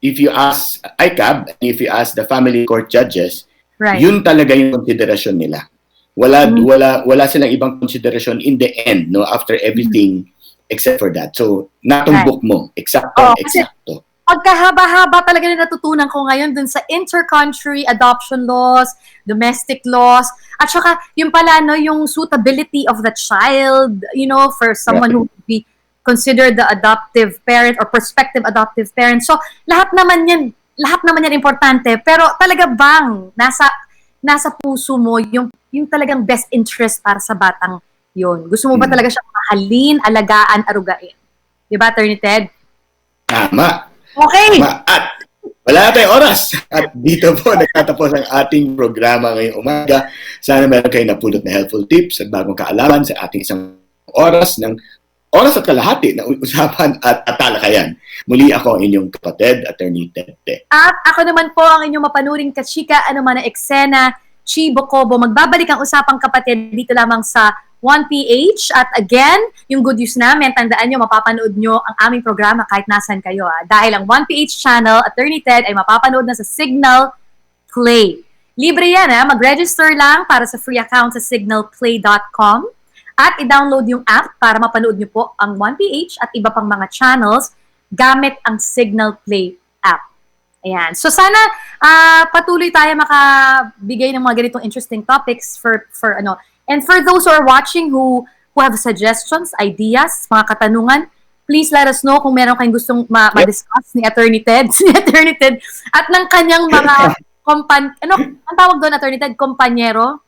if you ask ICAB, and if you ask the family court judges, right. yun talaga yung konsiderasyon nila. Wala silang ibang konsiderasyon in the end, no, after everything except for that. So, natumbok mo. Eksakto. Pagkahaba-haba talaga na natutunan ko ngayon dun sa inter-country adoption laws, domestic laws, at saka yung pala, no, yung suitability of the child, you know, for someone who would be considered the adoptive parent or prospective adoptive parent. So, lahat naman yan importante, pero talaga bang nasa puso mo yung talagang best interest para sa batang yon? Gusto mo ba talaga siyang mahalin, alagaan, arugain? Di ba, Atty. Ted? Tama. Okay. At wala na tayong oras. At dito po nagtatapos ang ating programa ngayong umaga. Sana meron kayo napulot na helpful tips at bagong kaalaman sa ating isang oras at kalahati na usapan at talakayan. Muli ako ang inyong kapatid, Atty. Ted. At ako naman po ang inyong mapanuring kachika, ano man ang eksena, Chi Bocobo. Magbabalik ang Usapang Kapa-Ted dito lamang sa 1PH. At again, yung good news namin, tandaan nyo, mapapanood nyo ang aming programa kahit nasan kayo. Dahil ang 1PH channel, Atty. Ted, ay mapapanood na sa Signal Play. Libre yan, mag-register lang para sa free account sa signalplay.com at i-download yung app para mapanood nyo po ang 1PH at iba pang mga channels gamit ang Signal Play app. Ayan. So sana patuloy tayo makabigay ng mga ganitong interesting topics for ano. And for those who are watching who have suggestions, ideas, mga katanungan, please let us know kung meron kayong gustong ma-discuss ni Atty. Ted, at ng kanyang mga ang tawag doon, Atty. Ted, kompanyero?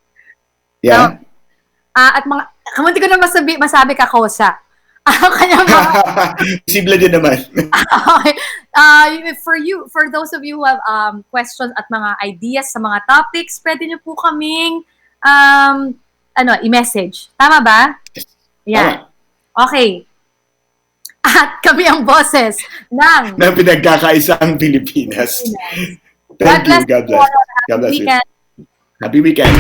Yeah. At mga, kamunti ko na masabi kakosa. Kanyang mga Posible din naman. okay. For those of you who have questions at mga ideas sa mga topics, pwede niyo po kaming i-message. Tama ba? Yan. Okay. At kami ang boses ng pinagkakaisang Pilipinas. Thank you. God bless. God bless you. Happy weekend.